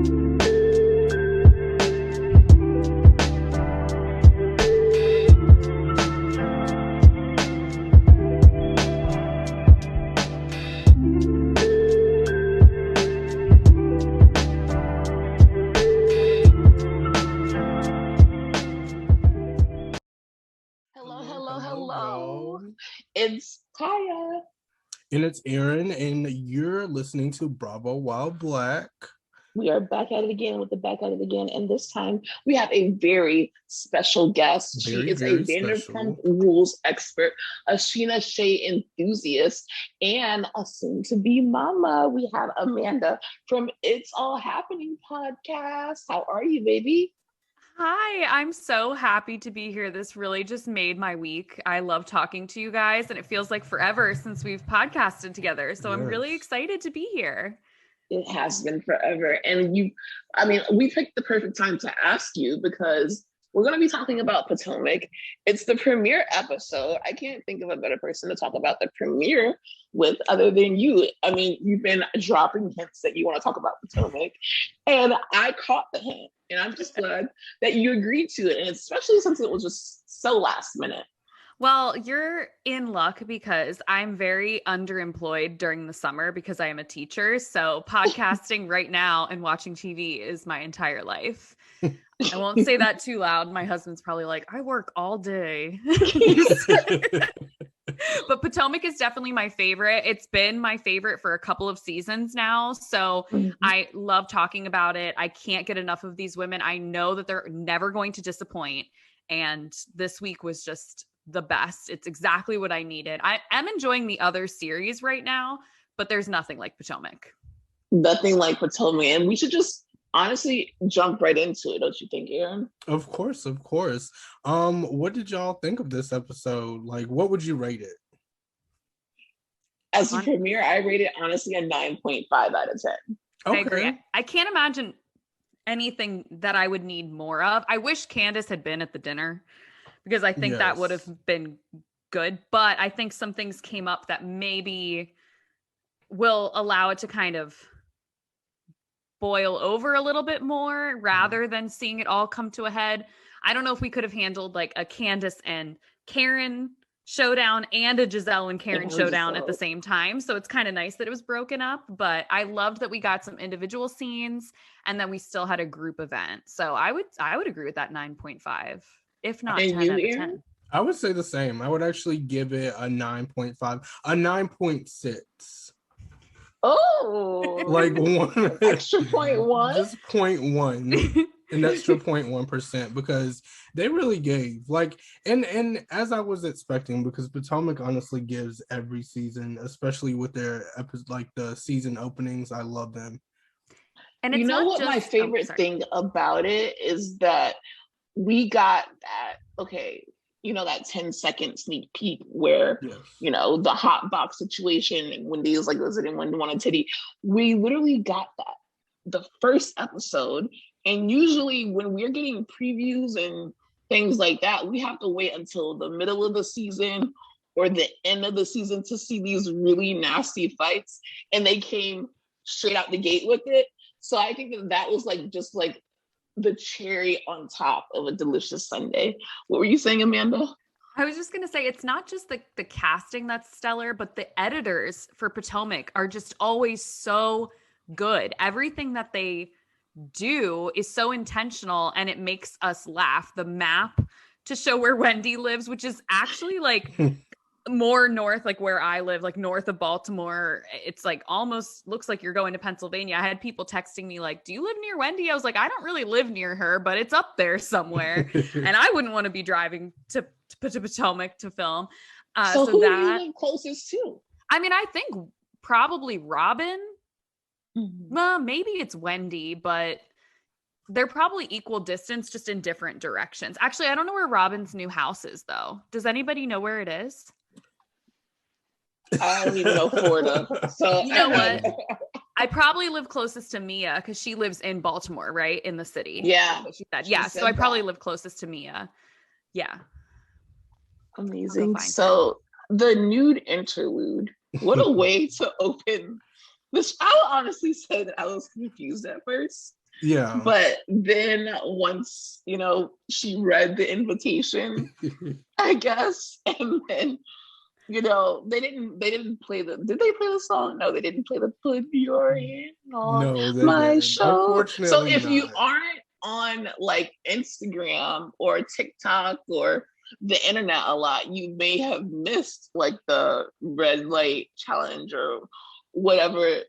It's Kaya. And it's Aaron, and you're listening to Bravo While Black. We are back at it again with the back at it again, and this time we have a very special guest. She is a Vanderpump Rules expert, a Sheena Shea enthusiast, and a soon-to-be mama. We have Amanda from It's All Happening podcast. How are you, baby? Hi, I'm so happy to be here. This really just made my week. I love talking to you guys, and it feels like forever since we've podcasted together. So I'm really excited to be here. It has been forever. And we picked the perfect time to ask you because we're going to be talking about Potomac. It's the premiere episode. I can't think of a better person to talk about the premiere with other than you. I mean, you've been dropping hints that you want to talk about Potomac, and I caught the hint. And I'm just glad that you agreed to it, and especially since it was just so last minute. Well, you're in luck because I'm very underemployed during the summer because I am a teacher. So podcasting right now and watching TV is my entire life. I won't say that too loud. My husband's probably like, I work all day. But Potomac is definitely my favorite. It's been my favorite for a couple of seasons now. So I love talking about it. I can't get enough of these women. I know that they're never going to disappoint. And this week was just the best. It's exactly what I needed. I am enjoying the other series right now, but there's nothing like Potomac. Nothing like Potomac. And we should just honestly jump right into it, don't you think, Aaron? Of course. What did y'all think of this episode? Like, what would you rate it? As a premiere, I rate it honestly a 9.5 out of 10. Okay. I agree. I can't imagine anything that I would need more of. I wish Candace had been at the dinner because I think that would have been good. But I think some things came up that maybe will allow it to kind of boil over a little bit more rather than seeing it all come to a head. I don't know if we could have handled like a Candace and Karen showdown and a Gizelle and Karen showdown at the same time. So it's kind of nice that it was broken up, but I loved that we got some individual scenes and then we still had a group event. So I would agree with that 9.5, if not 10 out of 10. I would say the same. I would actually give it a 9.5, a 9.6. Oh, like one extra 0.1, just 0.1, an extra 0.1%, because they really gave and as I was expecting, because Potomac honestly gives every season, especially with their like the season openings. I love them. And you know what my favorite thing about it is that we got that, that 10-second sneak peek where, the hot box situation and Wendy was like visiting Wendy wanted Titty. We literally got that the first episode. And usually when we're getting previews and things like that, we have to wait until the middle of the season or the end of the season to see these really nasty fights. And they came straight out the gate with it. So I think that was just the cherry on top of a delicious sundae. What were you saying, Amanda? I was just going to say, it's not just the casting that's stellar, but the editors for Potomac are just always so good. Everything that they do is so intentional and it makes us laugh. The map to show where Wendy lives, which is actually more north, where I live, north of Baltimore. It's almost looks like you're going to Pennsylvania. I had people texting me do you live near Wendy? I was like, I don't really live near her, but it's up there somewhere. And I wouldn't want to be driving to Potomac to film. So who do you live closest to? I mean, I think probably Robin. Well, maybe it's Wendy, but they're probably equal distance, just in different directions. Actually, I don't know where Robin's new house is, though. Does anybody know where it is? I don't even know Florida. So you know what? I probably live closest to Mia because she lives in Baltimore, right? In the city. Yeah. She said. Yeah. So I probably live closest to Mia. Yeah. Amazing. So the nude interlude, what a way to open this. I will honestly say that I was confused at first Yeah. But then once, she read the invitation, I guess, and then, they didn't play did they play the song? No, they didn't play the Put Your Hand on My Show. Unfortunately, so if you aren't on like Instagram or TikTok or the internet a lot, you may have missed like the red light challenge or whatever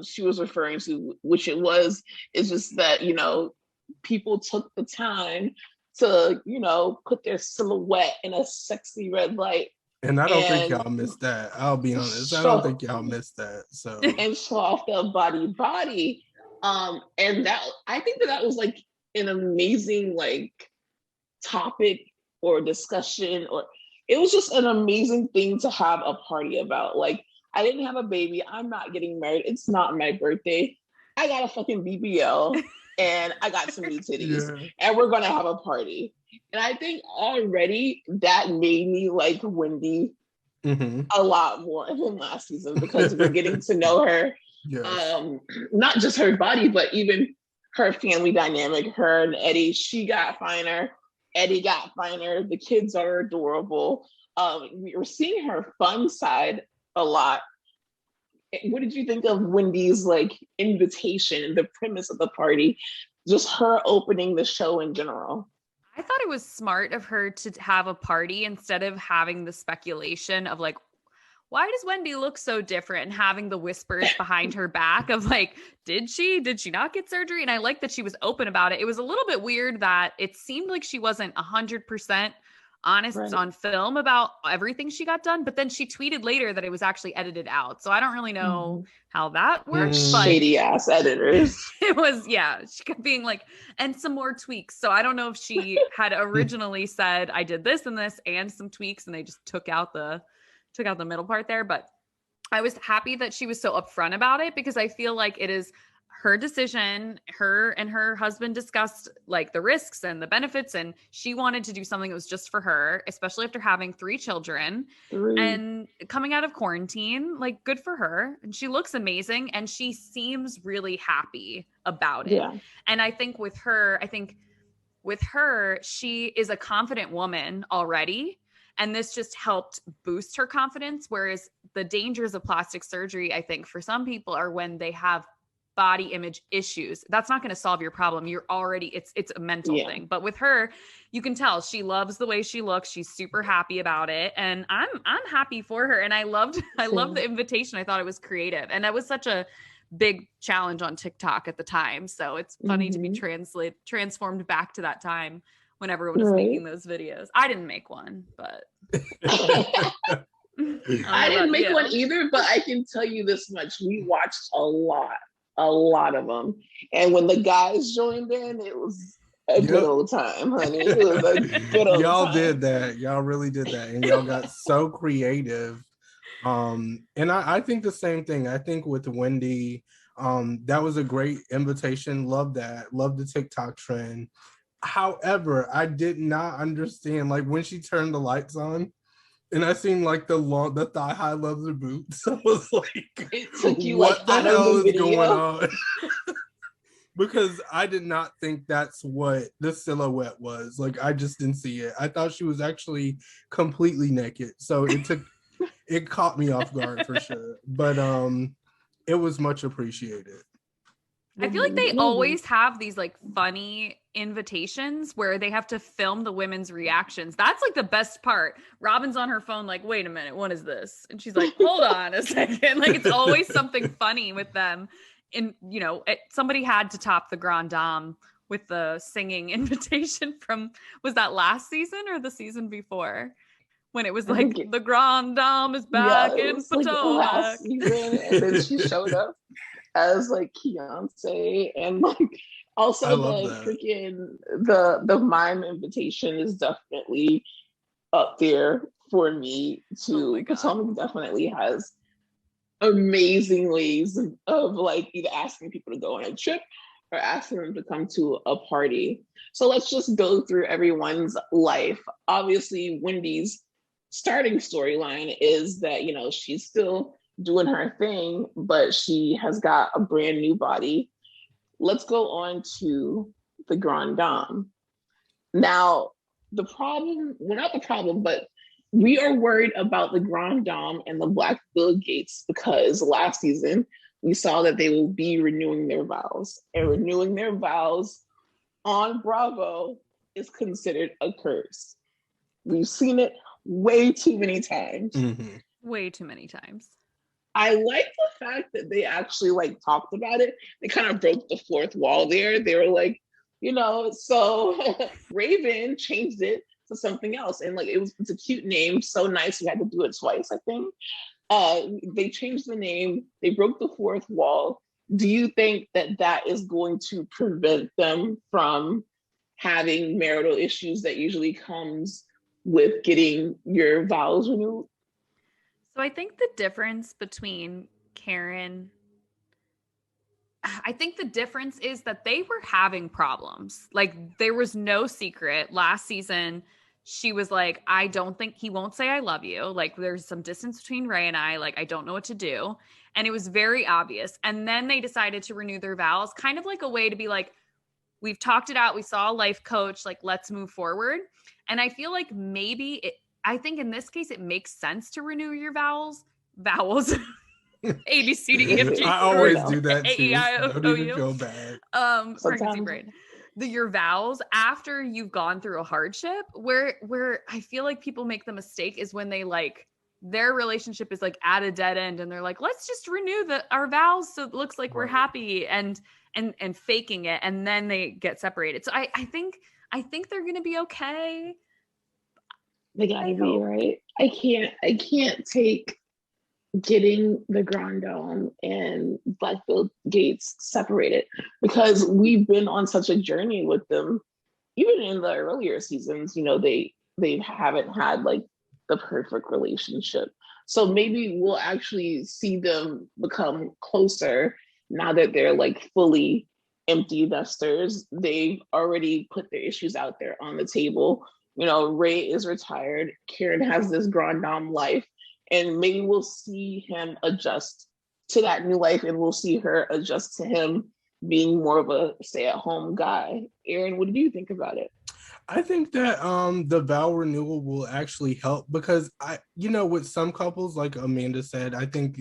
she was referring to, which is just that, people took the time to, put their silhouette in a sexy red light. And I don't think y'all missed that. I'll be honest. I don't think y'all missed that. So and show off the body. And that, I think that was like an amazing like topic or discussion, or it was just an amazing thing to have a party about. Like, I didn't have a baby. I'm not getting married. It's not my birthday. I got a fucking BBL and I got some new titties and we're going to have a party. And I think already that made me like Wendy a lot more than last season, because we're getting to know her. Not just her body, but even her family dynamic. Her and Eddie, she got finer. Eddie got finer. The kids are adorable. We're seeing her fun side a lot. What did you think of Wendy's like invitation, the premise of the party, just her opening the show in general? I thought it was smart of her to have a party instead of having the speculation of like, why does Wendy look so different, and having the whispers behind her back of like, did she not get surgery? And I like that she was open about it. It was a little bit weird that it seemed like she wasn't 100% honest on film about everything she got done, but then she tweeted later that it was actually edited out. So I don't really know how that works. But shady ass editors. It was, she kept being like, and some more tweaks. So I don't know if she had originally said, I did this and this and some tweaks, and they just took out the middle part there. But I was happy that she was so upfront about it, because I feel like it is her decision. Her and her husband discussed like the risks and the benefits, and she wanted to do something that was just for her, especially after having 3 children and coming out of quarantine. Like, good for her. And she looks amazing, and she seems really happy about it. And I think with her, she is a confident woman already. And this just helped boost her confidence. Whereas the dangers of plastic surgery, I think, for some people are when they have body image issues. That's not going to solve your problem. You're already, it's a mental thing. But with her, you can tell she loves the way she looks. She's super happy about it. And I'm happy for her. And I loved the invitation. I thought it was creative. And that was such a big challenge on TikTok at the time. So it's funny to be transformed back to that time when everyone was making those videos. I didn't make one, but I didn't make one either, but I can tell you this much. We watched a lot of them. And when the guys joined in, it was a good old time, honey. It was a good old y'all time. Did that. Y'all really did that. And y'all got so creative. And I think the same thing. I think with Wendy, that was a great invitation. Love that. Love the TikTok trend. However, I did not understand, like, when she turned the lights on and I seen like the thigh high leather boots. I was like, it took you what like the hell is going on? Because I did not think that's what the silhouette was. Like, I just didn't see it. I thought she was actually completely naked. So it caught me off guard for sure. But it was much appreciated. I feel like they always have these like funny invitations where they have to film the women's reactions. That's like the best part. Robin's on her phone like, wait a minute, what is this? And she's like, hold on a second. Like, it's always something funny with them. And, somebody had to top the Grand Dame with the singing invitation from, was that last season or the season before? When it was like, the Grand Dame is back in Potomac. Like last season, and then she showed up as like Beyonce, and like also the freaking the mime invitation is definitely up there for me too. Potomac definitely has amazing ways of like either asking people to go on a trip or asking them to come to a party. So let's just go through everyone's life. Obviously, Wendy's starting storyline is that, she's still doing her thing, but she has got a brand new body. let's go on to the Grand Dame. Now, but we are worried about the Grand Dame and the Black Bill Gates because last season we saw that they will be renewing their vows. And renewing their vows on Bravo is considered a curse. We've seen it way too many times. Mm-hmm. Way too many times. I like the fact that they actually like talked about it. They kind of broke the fourth wall there. They were like, you know, so Raven changed it to something else. And like, it's a cute name. So nice. We had to do it twice, I think. They changed the name. They broke the fourth wall. Do you think that that is going to prevent them from having marital issues that usually comes with getting your vows renewed? So I think the difference between Karen, I think the difference is that they were having problems. Like, there was no secret. Last season, she was like, I don't think he won't say I love you. Like, there's some distance between Ray and I. Like, I don't know what to do. And it was very obvious. And then they decided to renew their vows, kind of like a way to be like, we've talked it out. We saw a life coach. Like, let's move forward. And I feel like I think in this case, it makes sense to renew your vowels. A, B, C, D, E, F, G. I always do that too. Don't even feel bad. Pregnancy brain. Your vows after you've gone through a hardship, where I feel like people make the mistake is when they like their relationship is like at a dead end and they're like, let's just renew our vows so it looks like we're happy and faking it, and then they get separated. So I think they're gonna be okay. They gotta be right. I can't take getting the Grand Dame and Black Bill Gates separated because we've been on such a journey with them. Even in the earlier seasons, you know, they haven't had like the perfect relationship. So maybe we'll actually see them become closer now that they're like fully empty nesters. They've already put their issues out there on the table. You know, Ray is retired. Karen has this Grand Dame life, and maybe we'll see him adjust to that new life, and we'll see her adjust to him being more of a stay-at-home guy. Aaron, what do you think about it? I think that the vow renewal will actually help because with some couples, like Amanda said, I think,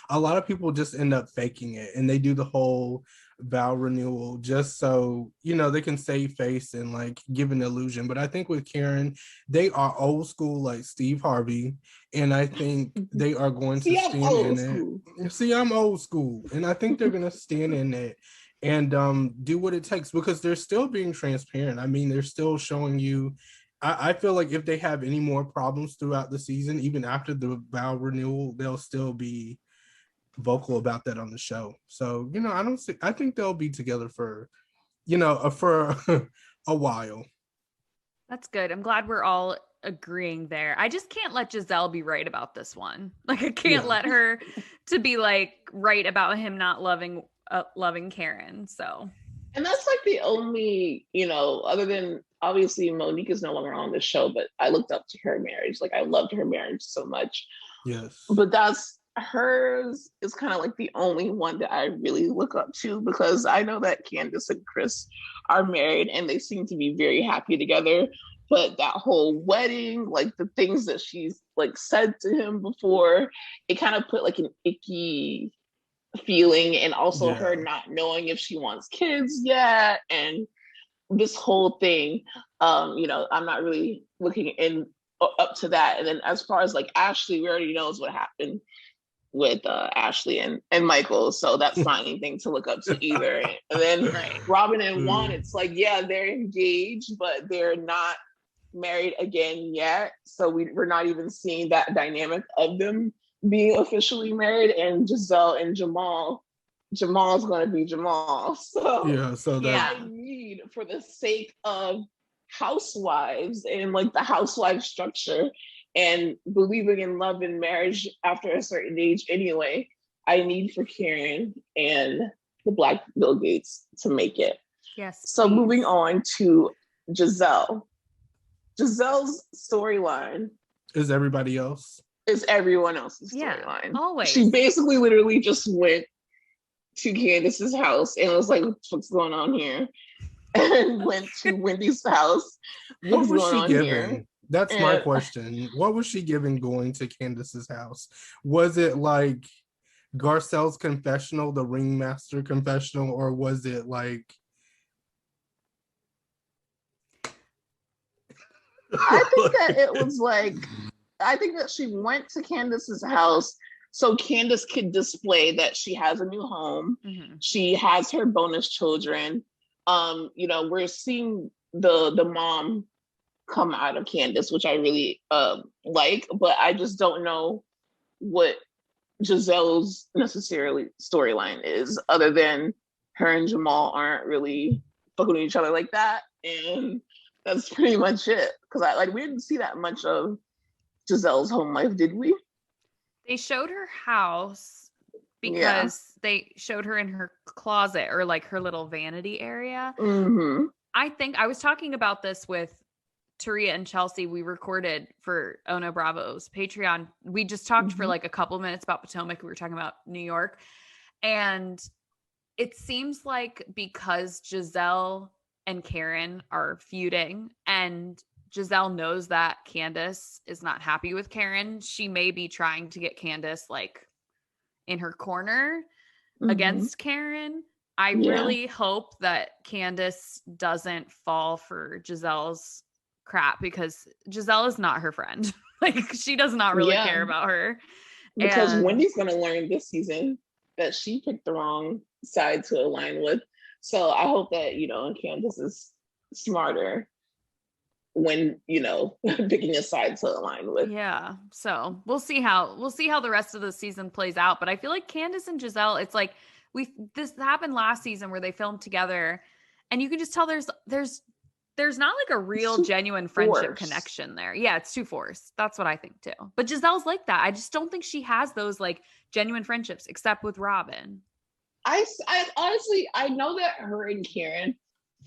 a lot of people just end up faking it and they do the whole vow renewal just so, they can save face and like give an illusion. But I think with Karen, they are old school like Steve Harvey. And I think they are going to stand in it. See, I'm old school. And I think they're going to stand in it and do what it takes because they're still being transparent. I mean, they're still showing you. I feel like if they have any more problems throughout the season, even after the vow renewal, they'll still be vocal about that on the show. So, I think they'll be together for a while. That's good. I'm glad we're all agreeing there. I just can't let Gizelle be right about this one. Like, I can't let her to be like right about him not loving Karen. So, and that's like the only, other than obviously Monique is no longer on the show, but I looked up to her marriage. Like, I loved her marriage so much. Yes. But hers is kind of like the only one that I really look up to because I know that Candace and Chris are married and they seem to be very happy together. But that whole wedding, like the things that she's like said to him before, it kind of put like an icky feeling, and also her not knowing if she wants kids yet, and this whole thing. I'm not really looking up to that. And then as far as like Ashley, we already knows what happened with Ashley and Michael, so that's not anything to look up to either. And then Robin and Juan, it's like, they're engaged, but they're not married again yet. So we're not even seeing that dynamic of them being officially married. And Gizelle and Jamal's going to be Jamal. So I need, for the sake of housewives and like the housewife structure and believing in love and marriage after a certain age anyway, I need for Karen and the Black Bill Gates to make it. Yes. So moving on to Gizelle. Gizelle's storyline is everybody else. Is everyone else's storyline. Always. She basically literally just went to Candace's house and was like, what's going on here? And went to Wendy's house. What was she giving? That's my question. What was she giving going to Candace's house? Was it like Garcelle's confessional, the ringmaster confessional, or was it like... I think that it was like, I think that she went to Candace's house so Candace could display that she has a new home. Mm-hmm. She has her bonus children. We're seeing the mom come out of Candace, which I really like, but I just don't know what Gizelle's necessarily storyline is, other than her and Jamal aren't really fucking with each other like that, and that's pretty much it. Because we didn't see that much of Gizelle's home life, did we? They showed her house because they showed her in her closet, or like her little vanity area. Mm-hmm. I think I was talking about this with Taria and Chelsea. We recorded for Ono Bravo's Patreon. We just talked for like a couple minutes about Potomac. We were talking about New York. And it seems like because Gizelle and Karen are feuding, and Gizelle knows that Candace is not happy with Karen, she may be trying to get Candace like in her corner against Karen. I really hope that Candace doesn't fall for Gizelle's crap, because Gizelle is not her friend. Like, she does not really care about her. Because Wendy's going to learn this season that she picked the wrong side to align with. So I hope that, Candace is smarter when, picking a side to align with. Yeah. So we'll see how the rest of the season plays out. But I feel like Candace and Gizelle, it's like this happened last season where they filmed together, and you can just tell there's not like a real genuine friendship connection there. Yeah, it's too forced. That's what I think too. But Gizelle's like that. I just don't think she has those like genuine friendships, except with Robin. I honestly, I know that her and Karen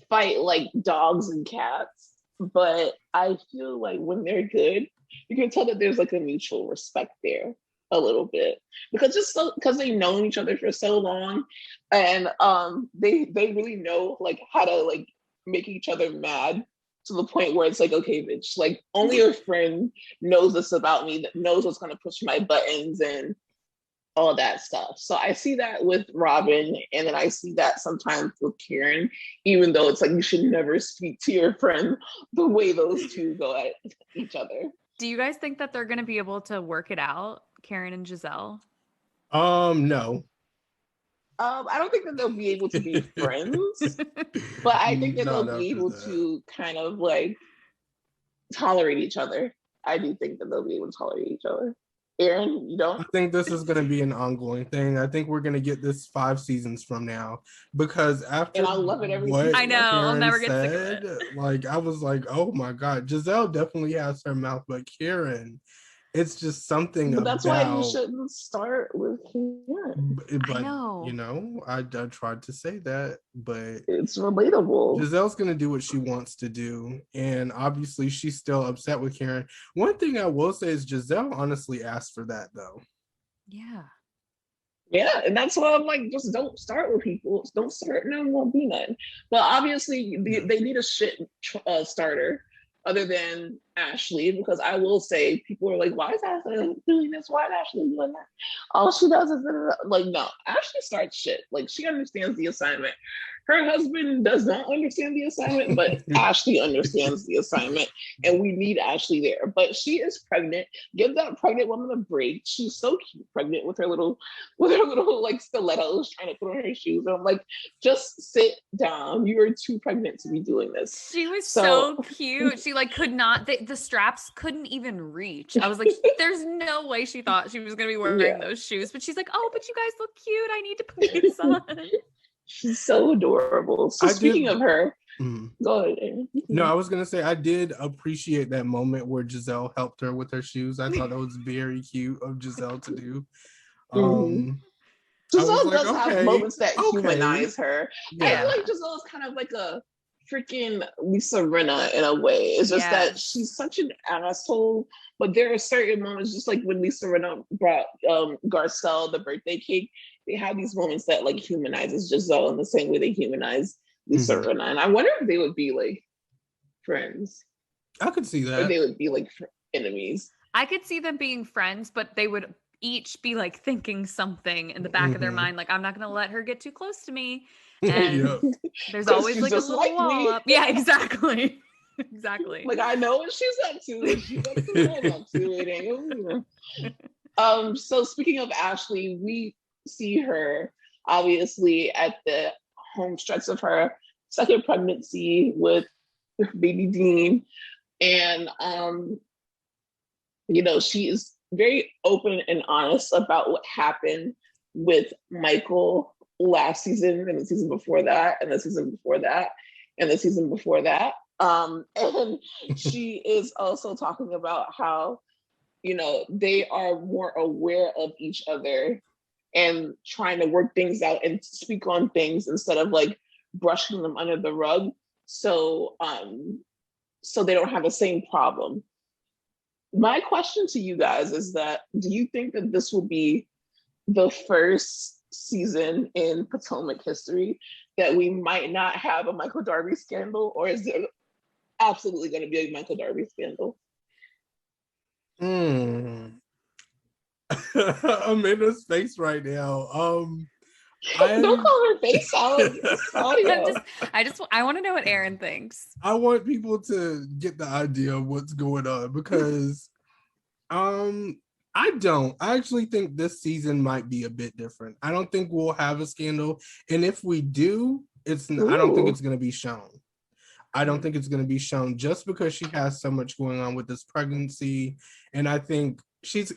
fight like dogs and cats, but I feel like when they're good, you can tell that there's like a mutual respect there a little bit, because they've known each other for so long, and they really know like how to like make each other mad to the point where it's like, okay, bitch, like only a friend knows this about me, that knows what's going to push my buttons and all that stuff. So I see that with Robin, and then I see that sometimes with Karen, even though it's like you should never speak to your friend the way those two go at each other. Do you guys think that they're going to be able to work it out, Karen and Gizelle? No. I don't think that they'll be able to be friends, but I think that they'll be able to kind of like tolerate each other. I do think that they'll be able to tolerate each other. Aaron, you don't? I think this is going to be an ongoing thing. I think we're going to get this 5 seasons from now, because after, and I'll love it every season. I know, I'll never get sick of it. Like, I was like, oh my God, Gizelle definitely has her mouth, but Karen, it's just something. But that's why you shouldn't start with Karen. But I know. I tried to say that, but it's relatable. Gizelle's gonna do what she wants to do, and obviously she's still upset with Karen. One thing I will say is Gizelle honestly asked for that, though. Yeah, and that's why I'm like, just don't start with people. Don't start, none won't be none. But obviously, they need a shit starter other than Ashley, because I will say people are like, why is Ashley doing this? Why is Ashley doing that? All she does is like, no, Ashley starts shit. Like, she understands the assignment. Her husband does not understand the assignment, but Ashley understands the assignment, and we need Ashley there. But she is pregnant. Give that pregnant woman a break. She's so cute, pregnant with her little like stilettos, trying to put on her shoes. And I'm like, just sit down. You are too pregnant to be doing this. She was so cute. She like could not. The straps couldn't even reach. I was like, there's no way she thought she was gonna be wearing those shoes. But she's like, oh, but you guys look cute. I need to put these on. She's so adorable. So speaking of her, go ahead, Aaron. No, I was going to say, I did appreciate that moment where Gizelle helped her with her shoes. I thought that was very cute of Gizelle to do. Gizelle does have moments that humanize her. I feel like Gizelle is kind of like a freaking Lisa Rinna in a way. It's just that she's such an asshole, but there are certain moments, just like when Lisa Rinna brought Garcelle the birthday cake, they have these moments that like humanizes Gizelle in the same way they humanize Lisa Rinna. And I wonder if they would be like friends. I could see that. Or they would be like enemies. I could see them being friends, but they would each be like thinking something in the back of their mind, like, I'm not going to let her get too close to me. And there's always like a little wall up. Yeah, exactly. Exactly. Like, I know what she's up to. And she's up to what I'm up to. It ain't. So speaking of Ashley, we see her obviously at the home stretch of her second pregnancy with baby Dean. And, you know, she is very open and honest about what happened with Michael last season and the season before that and the season before that and the season before that. And she is also talking about how, you know, they are more aware of each other and trying to work things out and speak on things instead of like brushing them under the rug. So they don't have the same problem. My question to you guys is that, do you think that this will be the first season in Potomac history that we might not have a Michael Darby scandal, or is there absolutely going to be a Michael Darby scandal? Amanda's face right now. Don't call her face out. I want to know what Aaron thinks. I want people to get the idea of what's going on because I actually think this season might be a bit different. I don't think we'll have a scandal, and if we do, I don't think it's going to be shown. I don't think it's going to be shown just because she has so much going on with this pregnancy, and I think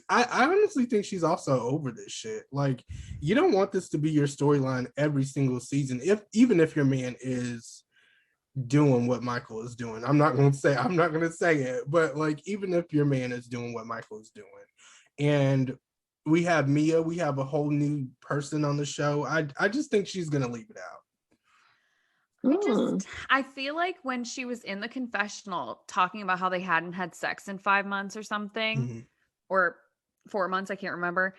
I honestly think she's also over this shit. Like, you don't want this to be your storyline every single season, even if your man is doing what Michael is doing. I'm not gonna say it, but like, even if your man is doing what Michael is doing. And we have Mia, we have a whole new person on the show. I just think she's gonna leave it out. I feel like when she was in the confessional talking about how they hadn't had sex in 5 months or something, or 4 months, I can't remember.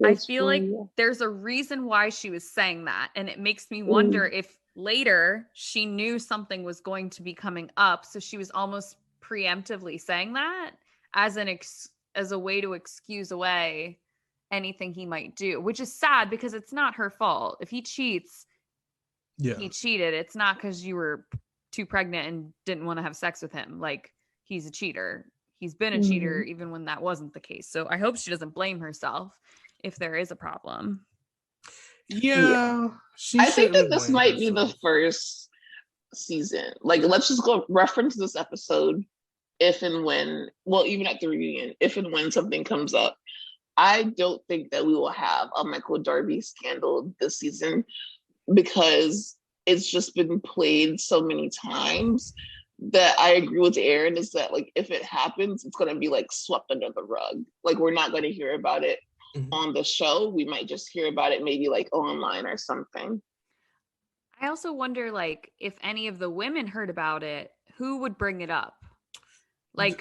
I feel like there's a reason why she was saying that. And it makes me wonder if later she knew something was going to be coming up. So she was almost preemptively saying that as a way to excuse away anything he might do, which is sad because it's not her fault. If he cheats, he cheated. It's not because you were too pregnant and didn't want to have sex with him. Like, he's a cheater. He's been a cheater even when that wasn't the case. So I hope she doesn't blame herself if there is a problem. Yeah. I think that this might be the first season. Like, let's just go reference this episode if and when, well, even at the reunion, if and when something comes up. I don't think that we will have a Michael Darby scandal this season because it's just been played so many times that I agree with Aaron is that, like, if it happens, it's going to be like swept under the rug. Like, we're not going to hear about it on the show. We might just hear about it maybe like online or something. I also wonder, like, if any of the women heard about it, who would bring it up? Like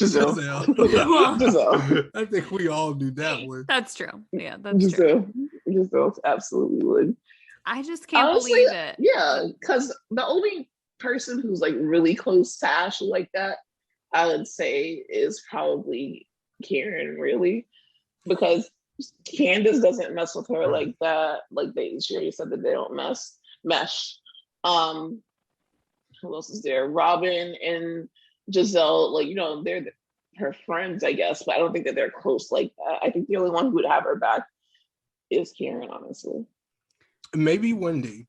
Gizelle. Gizelle. I think we all do that one. That's true. Yeah, that's true. Gizelle absolutely would. I just can't believe it. Yeah, because the only person who's like really close to Ashley like that, I would say, is probably Karen, really, because Candace doesn't mess with her like that. Like, she already said that they don't mesh. Who else is there? Robin and Gizelle, like, you know, they're her friends, I guess, but I don't think that they're close like that. I think the only one who would have her back is Karen, honestly. Maybe Wendy.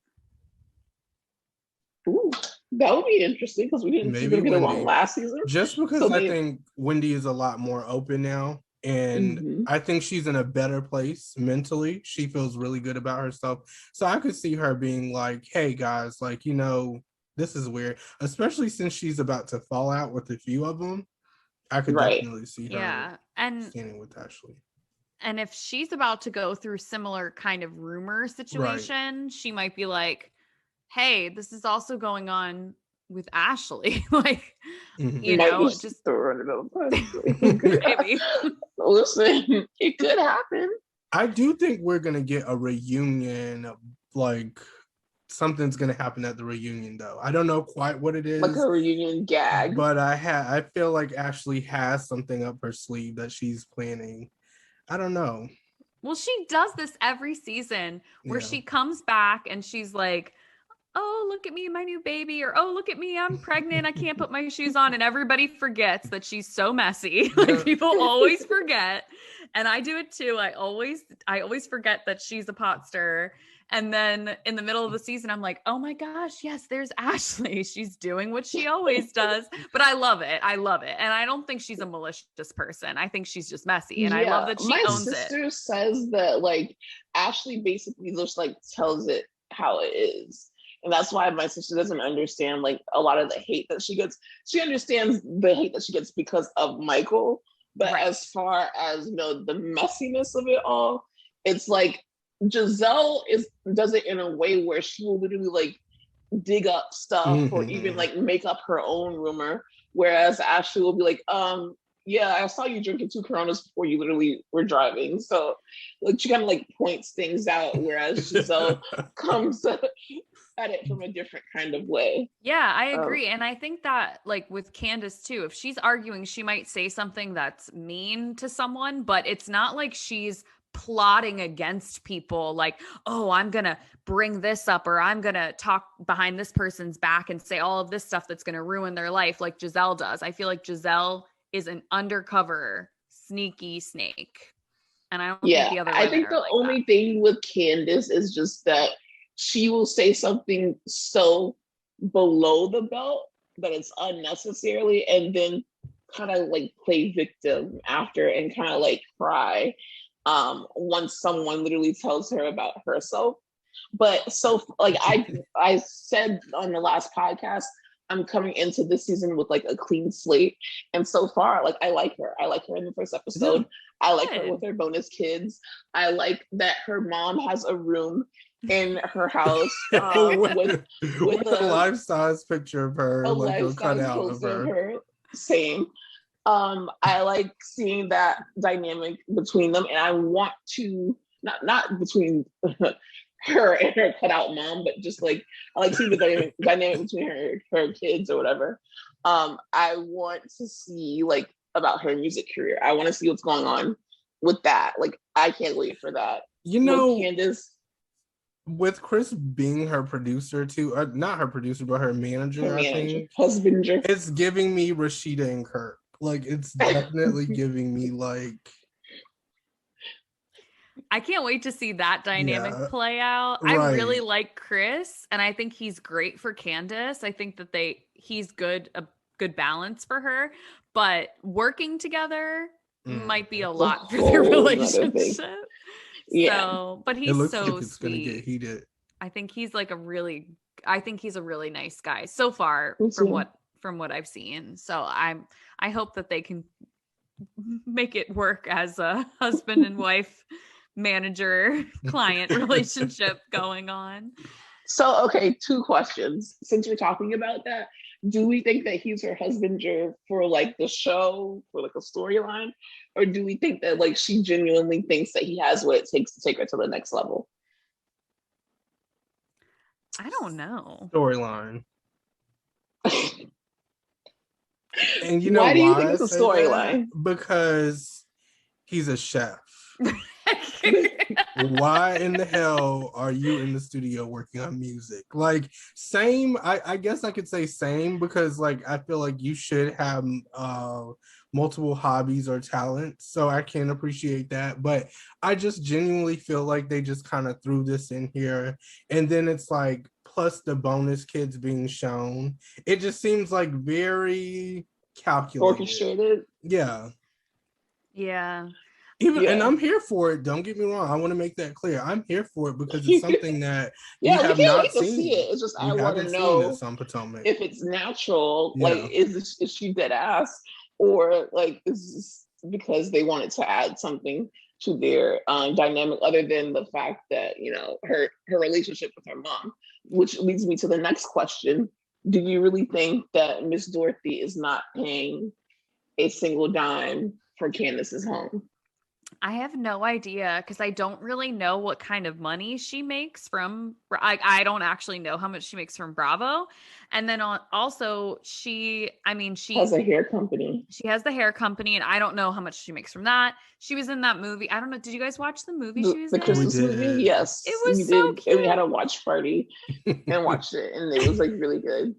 Ooh, that would be interesting because we didn't see them get along last season. Just because I think Wendy is a lot more open now, and I think she's in a better place mentally. She feels really good about herself. So I could see her being like, hey guys, like, you know, this is weird, especially since she's about to fall out with a few of them. I could definitely see her standing with Ashley. And if she's about to go through similar kind of rumor situation, she might be like, hey, this is also going on with Ashley. Like, you know, just throw it maybe. Listen, it could happen. I do think we're gonna get a reunion, like something's gonna happen at the reunion though. I don't know quite what it is. Like a reunion gag. But I feel like Ashley has something up her sleeve that she's planning. I don't know. Well, she does this every season where she comes back and she's like, oh, look at me, my new baby, or oh, look at me, I'm pregnant, I can't put my shoes on, and everybody forgets that she's so messy. Like people always forget, and I do it too. I always forget that she's a pot stirrer, and then in the middle of the season, I'm like, oh my gosh, yes, there's Ashley. She's doing what she always does, but I love it, and I don't think she's a malicious person. I think she's just messy, and I love that she owns it. My sister says that like Ashley basically just like tells it how it is. And that's why my sister doesn't understand like a lot of the hate that she gets. She understands the hate that she gets because of Michael. But as far as, you know, the messiness of it all, it's like Gizelle does it in a way where she will literally like dig up stuff or even like make up her own rumor. Whereas Ashley will be like, yeah, I saw you drinking 2 Coronas before you literally were driving. So like she kind of like points things out, whereas Gizelle comes at it from a different kind of way. Yeah, I agree. And I think that like with Candace too, if she's arguing, she might say something that's mean to someone, but it's not like she's plotting against people like, oh, I'm going to bring this up or I'm going to talk behind this person's back and say all of this stuff that's going to ruin their life like Gizelle does. I feel like Gizelle is an undercover sneaky snake. And I don't think the other I think the like only thing with Candace is just that she will say something so below the belt that it's unnecessarily and then kind of like play victim after and kind of like cry once someone literally tells her about herself. But so like I said on the last podcast, I'm coming into this season with like a clean slate. And so far, like I like her. I like her in the first episode. I like her with her bonus kids. I like that her mom has a room in her house with a life-size picture of her, like a cutout of her. Same. I like seeing that dynamic between them, and I want to not between her and her cutout mom, but just like I like seeing the dynamic between her kids or whatever. I want to see like about her music career. I want to see what's going on with that. Like I can't wait for that. You know, Candace. With Chris being her producer too, not her producer, but her manager, I think. Husbander. It's giving me Rashida and Kirk. Like, it's definitely giving me, like... I can't wait to see that dynamic play out. Right. I really like Chris, and I think he's great for Candace. I think that he's a good balance for her. But working together might be a lot for their relationship. Yeah. So, but he's so like it's sweet. Gonna get heated. I think he's a really nice guy so far from what I've seen. So I hope that they can make it work as a husband and wife manager client relationship going on. So, okay, 2 questions. Since we're talking about that, do we think that he's her husbander for like the show, for like a storyline? Or do we think that like she genuinely thinks that he has what it takes to take her to the next level? I don't know. Storyline. And you know why do you think it's a storyline? Because he's a chef. Why in the hell are you in the studio working on music? Like, same, I guess I could say same, because like I feel like you should have multiple hobbies or talents, so I can appreciate that. But I just genuinely feel like they just kind of threw this in here, and then it's like plus the bonus kids being shown, it just seems like very calculated, orchestrated. Yeah. And I'm here for it. Don't get me wrong. I want to make that clear. I'm here for it because it's something that we have not seen. See it. It's just I want to know on Potomac. If it's natural. Like, is she dead ass, or like is this because they wanted to add something to their dynamic, other than the fact that her relationship with her mom, which leads me to the next question: do you really think that Miss Dorothy is not paying a single dime for Candace's home? I have no idea because I don't really know what kind of money she makes from. I don't actually know how much she makes from Bravo, and then also she has a hair company. She has the hair company, and I don't know how much she makes from that. She was in that movie. I don't know. Did you guys watch the movie she was the in? Christmas movie? Yes, it was so cute. And we had a watch party and watched it, and it was like really good.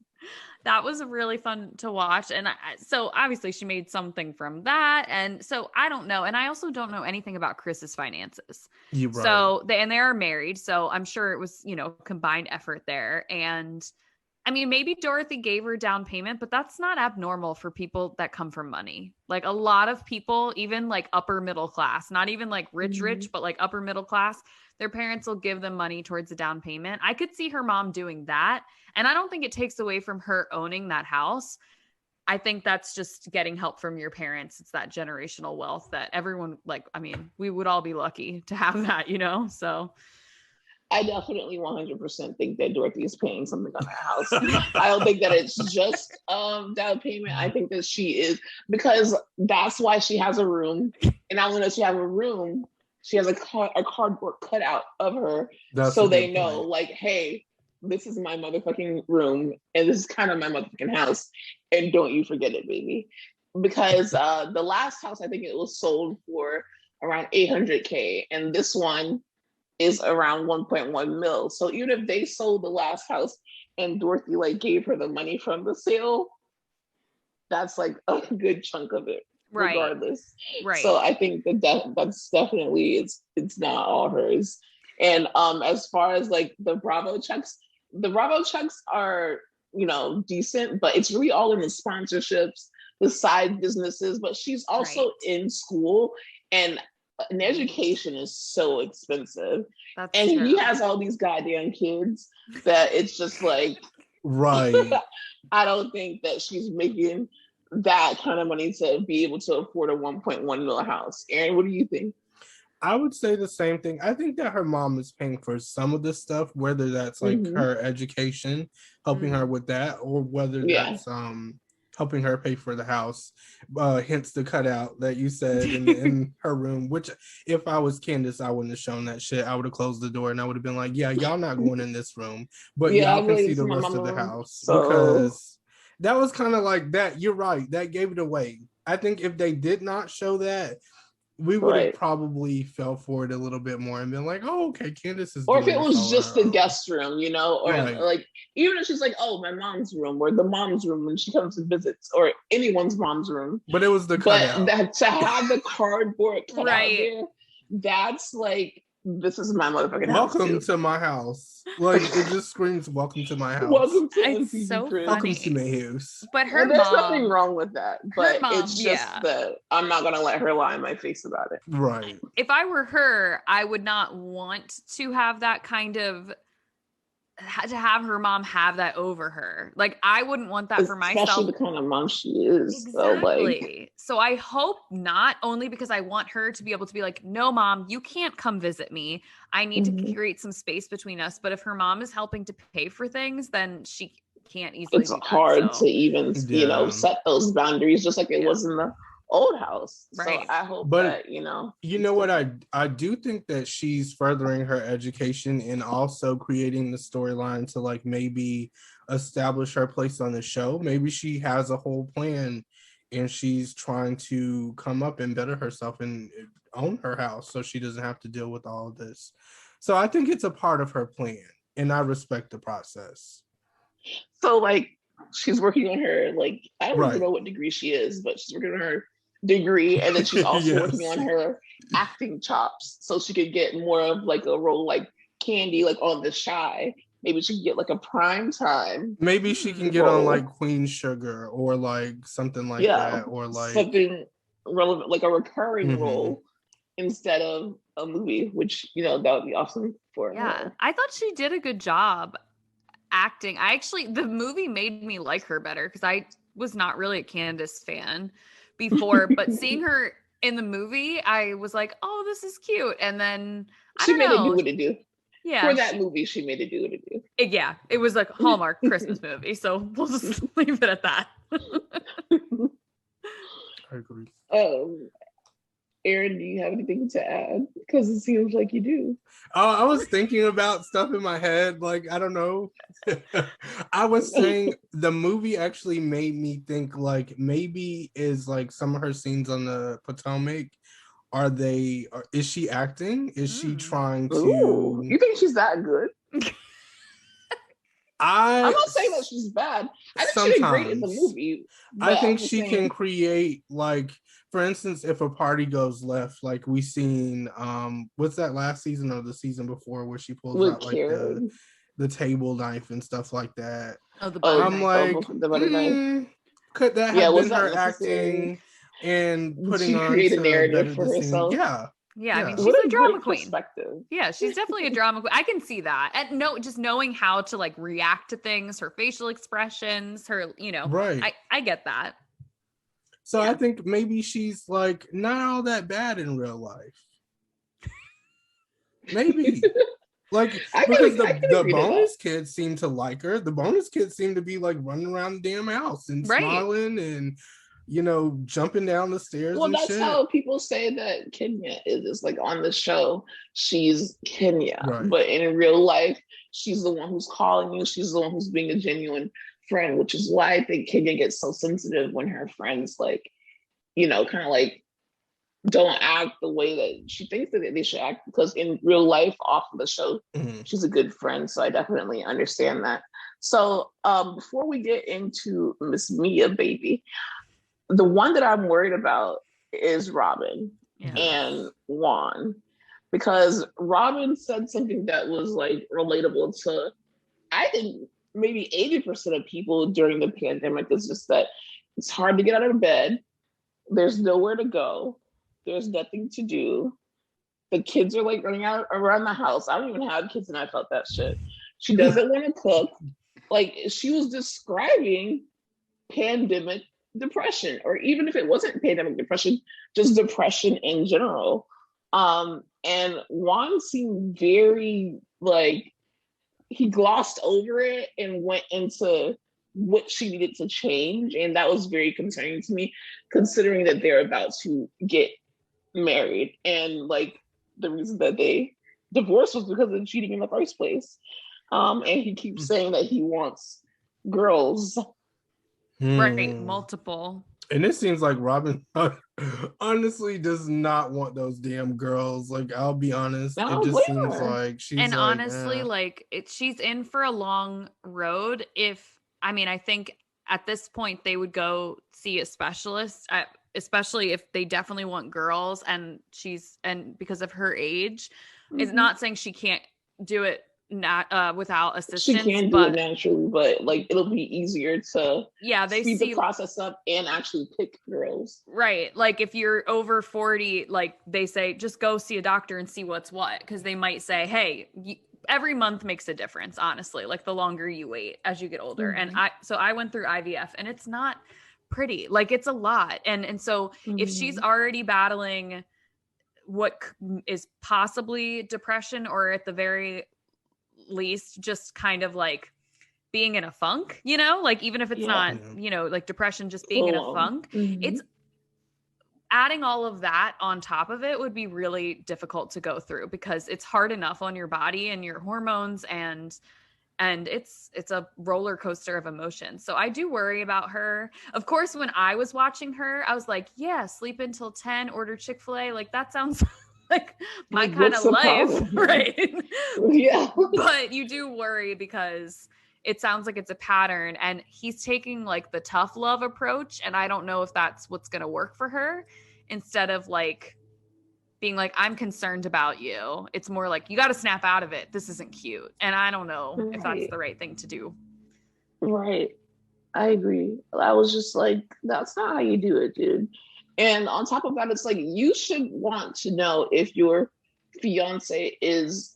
That was really fun to watch. And so obviously she made something from that. And so I don't know. And I also don't know anything about Chris's finances. Right. So they are married. So I'm sure it was, combined effort there. And I mean, maybe Dorothy gave her down payment, but that's not abnormal for people that come from money. Like a lot of people, even like upper middle class, not even like rich, but like upper middle class, their parents will give them money towards a down payment. I could see her mom doing that. And I don't think it takes away from her owning that house. I think that's just getting help from your parents. It's that generational wealth that everyone, we would all be lucky to have that, so. I definitely 100% think that Dorothy is paying something on that house. I don't think that it's just down payment. I think that she is, because that's why she has a room. And not only does she have a room, she has a cardboard cutout of her. So they know, like, hey, this is my motherfucking room. And this is kind of my motherfucking house. And don't you forget it, baby. Because the last house, I think it was sold for around $800K. And this one is around 1.1 mil. So even if they sold the last house and Dorothy gave her the money from the sale, that's like a good chunk of it, regardless. Right. So I think that's definitely it's not all hers. And as far as the Bravo checks are decent, but it's really all in the sponsorships, the side businesses. But she's also in school, and an education is so expensive. That's true. He has all these goddamn kids that it's just right. I don't think that she's making that kind of money to be able to afford a 1.1 mil house. Aaron, what do you think? I would say the same thing. I think that her mom is paying for some of this stuff, whether that's her education, helping her with that, or whether that's helping her pay for the house, hence the cutout that you said in her room, which if I was Candace, I wouldn't have shown that shit. I would have closed the door and I would have been like, yeah, y'all not going in this room, but y'all can see the rest of the house. Because that was kind of like that. You're right. That gave it away. I think if they did not show that, we would have probably fell for it a little bit more and been like, oh, okay, Candace is. Or if it was just the guest room, or even if she's like, oh, my mom's room or the mom's room when she comes and visits, or anyone's mom's room. But it was the cutout. But to have the cardboard cutout there, that's this is my motherfucking house. Welcome to my house. It just screams, welcome to my house. Welcome to it's so funny. Welcome to my house. But there's nothing wrong with that. But it's just that I'm not going to let her lie in my face about it. Right. If I were her, I would not want to have that kind of, to have her mom have that over her. I wouldn't want that for myself. Especially the kind of mom she is. Exactly. So I hope not, only because I want her to be able to be like, no, mom, you can't come visit me. I need to create some space between us. But if her mom is helping to pay for things, then she can't easily. It's hard to even, set those boundaries, just like it was in the old house. Right. So I hope that, you know what, I do think that she's furthering her education and also creating the storyline to maybe establish her place on the show. Maybe she has a whole plan and she's trying to come up and better herself and own her house so she doesn't have to deal with all of this. So I think it's a part of her plan and I respect the process. So she's working on her, I don't even know what degree she is, but she's working on her degree, and then she's also working on her acting chops so she could get more of a role like Candy, on The Shy. Maybe she could get a prime time. Maybe she can get on Queen Sugar or something like that, or something relevant, a recurring role instead of a movie, which that would be awesome for her. I thought she did a good job acting. The movie made me like her better because I was not really a Candace fan before, but seeing her in the movie, I was like, oh, this is cute. And then she made it do what it do. Yeah. For that movie, she made it do what it do. Yeah. It was a Hallmark Christmas movie. So we'll just leave it at that. I agree. Aaron, do you have anything to add? Because it seems like you do. I was thinking about stuff in my head, like, I don't know. I was saying the movie actually made me think, like, maybe is like some of her scenes on the Potomac, is she acting? Is she trying to... Ooh, you think she's that good? I'm not saying that she's bad. I think she did great in the movie. I think she can create, like, for instance, if a party goes left, like we seen, what's that last season or the season before where she pulls out like the table knife and stuff like that. I'm like, could that have been her acting and putting on create a narrative for herself? Yeah, I mean, she's a drama queen. Yeah, she's definitely a drama queen. I can see that. And just knowing how to like react to things, her facial expressions, her, right. I get that. So I think maybe she's like not all that bad in real life. Maybe. Like, because the bonus kids seem to like her. The bonus kids seem to be like running around the damn house and smiling and jumping down the stairs. Well, that's how people say that Kenya is like on the show. She's Kenya, but in real life, she's the one who's calling you. She's the one who's being a genuine friend, which is why I think Kenya gets so sensitive when her friends like, kind of like don't act the way that she thinks that they should act, because in real life, off of the show, she's a good friend. So I definitely understand that. So before we get into Miss Mia, baby, the one that I'm worried about is Robin and Juan, because Robin said something that was like relatable to, I think, maybe 80% of people during the pandemic. Is just that it's hard to get out of bed. There's nowhere to go. There's nothing to do. The kids are like running out around the house. I don't even have kids and I felt that shit. She doesn't want to cook. Like, she was describing pandemic depression, or even if it wasn't pandemic depression, just depression in general. And Juan seemed very like he glossed over it and went into what she needed to change, and that was very concerning to me, considering that they're about to get married and like the reason that they divorced was because of cheating in the first place. And he keeps saying that he wants girls. Right, multiple. And it seems like Robin honestly does not want those damn girls. Like, I'll be honest. It just seems like she's and like, honestly, like she's in for a long road. I think at this point they would go see a specialist, especially if they definitely want girls, and because of her age, it's not saying she can't do it not without assistance. She can do it naturally, but like it'll be easier to they speed the process up and actually pick girls. Right. Like if you're over 40, like they say, just go see a doctor and see what's what, because they might say, hey, every month makes a difference, honestly, like the longer you wait as you get older. And I went through IVF and it's not pretty, like it's a lot. And so if she's already battling what is possibly depression, or at the very least just kind of like being in a funk, like even if it's not, like depression, just being in a funk, it's adding all of that on top of it would be really difficult to go through, because it's hard enough on your body and your hormones, and it's a roller coaster of emotions. So I do worry about her. Of course, when I was watching her, I was like, yeah, sleep until 10, order Chick-fil-A. Like that sounds like my kind of life, right? Yeah. But you do worry because it sounds like it's a pattern, and he's taking like the tough love approach, and I don't know if that's what's going to work for her. Instead of like being like, I'm concerned about you, it's more like, you got to snap out of it. This isn't cute. And I don't know if that's the right thing to do. Right. I agree. I was just like, that's not how you do it, dude. And on top of that, it's like, you should want to know if your fiance is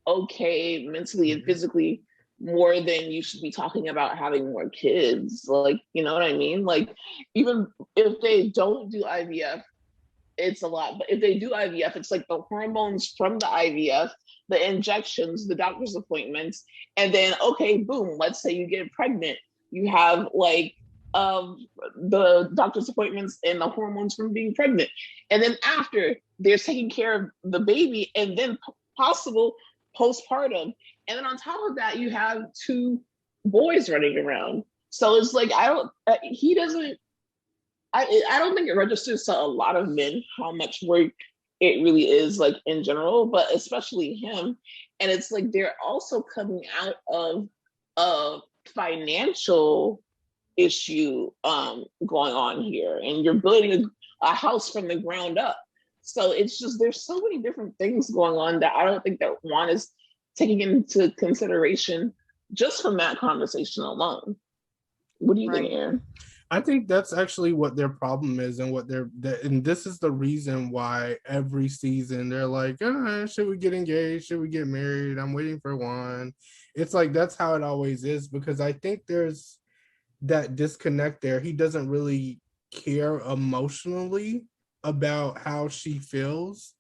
okay mentally and physically, more than you should be talking about having more kids. Like, you know what I mean? Like, even if they don't do IVF, it's a lot. But if they do IVF, it's like the hormones from the IVF, the injections, the doctor's appointments, and then, okay, boom, let's say you get pregnant. You have like the doctor's appointments and the hormones from being pregnant. And then after, they're taking care of the baby and then possible postpartum. And then on top of that, you have 2 boys running around. So it's like, I don't think it registers to a lot of men how much work it really is, like, in general, but especially him. And it's like they're also coming out of a financial issue going on here, and you're building a house from the ground up. So it's just, there's so many different things going on that I don't think that Juan is taking into consideration just from that conversation alone. What do you think, Aaron? I think that's actually what their problem is, and and this is the reason why every season they're like, should we get engaged? Should we get married? I'm waiting for Juan. It's like, that's how it always is, because I think there's that disconnect there. He doesn't really care emotionally about how she feels.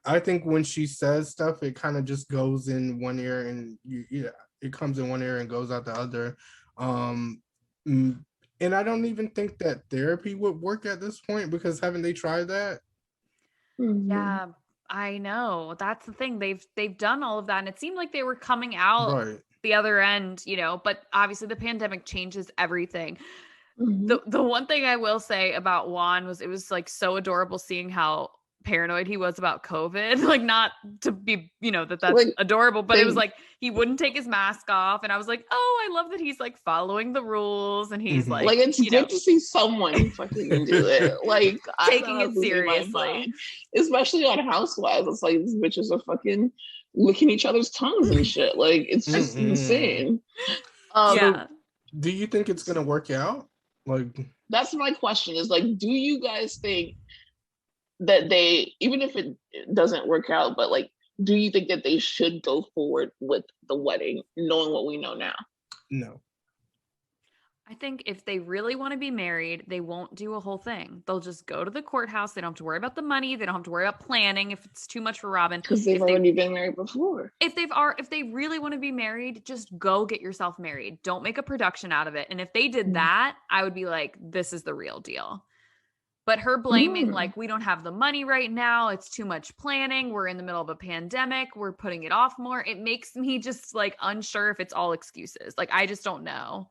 I think when she says stuff, it kind of just goes in one ear and it comes in one ear and goes out the other. And I don't even think that therapy would work at this point, because haven't they tried that? Yeah, I know. That's the thing. They've done all of that, and it seemed like they were coming out the other end, but obviously the pandemic changes everything. The one thing I will say about Juan was, it was like so adorable seeing how paranoid he was about COVID. Like, not to be, that's like, adorable, but it was like he wouldn't take his mask off, and I was like, oh, I love that he's like following the rules, and he's like it's good to see someone fucking do it, like taking it seriously, especially on Housewives. It's like, these bitches are fucking licking each other's tongues and shit. Like, it's just insane. So do you think it's gonna work out? Like, that's my question, is like, do you guys think that they, even if it doesn't work out, but like, do you think that they should go forward with the wedding, knowing what we know now? No. I think if they really want to be married, they won't do a whole thing. They'll just go to the courthouse. They don't have to worry about the money. They don't have to worry about planning if it's too much for Robin. Because they've already been married before. If they really want to be married, just go get yourself married. Don't make a production out of it. And if they did that, I would be like, this is the real deal. But her blaming, like, we don't have the money right now, it's too much planning, we're in the middle of a pandemic, we're putting it off more, it makes me just like unsure if it's all excuses. Like, I just don't know.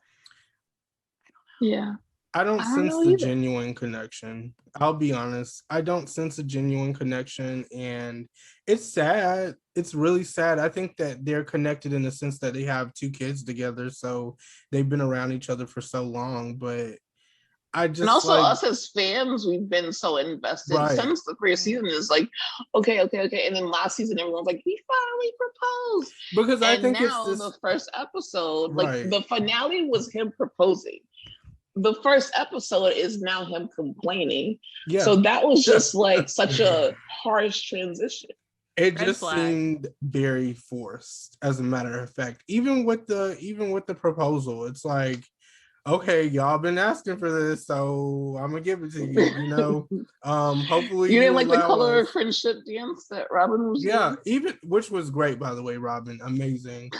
Yeah. I don't sense the genuine connection. I'll be honest. I don't sense a genuine connection, and it's sad. It's really sad. I think that they're connected in the sense that they have 2 kids together, so they've been around each other for so long, but and also, us as fans, we've been so invested since the first season. Is like, okay, and then last season everyone's like, he finally proposed, because I think now it's the first episode, like the finale was him proposing. The first episode is now him complaining. So that was just like such a harsh transition. It just seemed very forced, as a matter of fact. Even with the proposal, it's like, okay, y'all been asking for this, so I'm gonna give it to you. Hopefully you didn't like the color of friendship dance that Robin was doing? Which was great, by the way. Robin, amazing.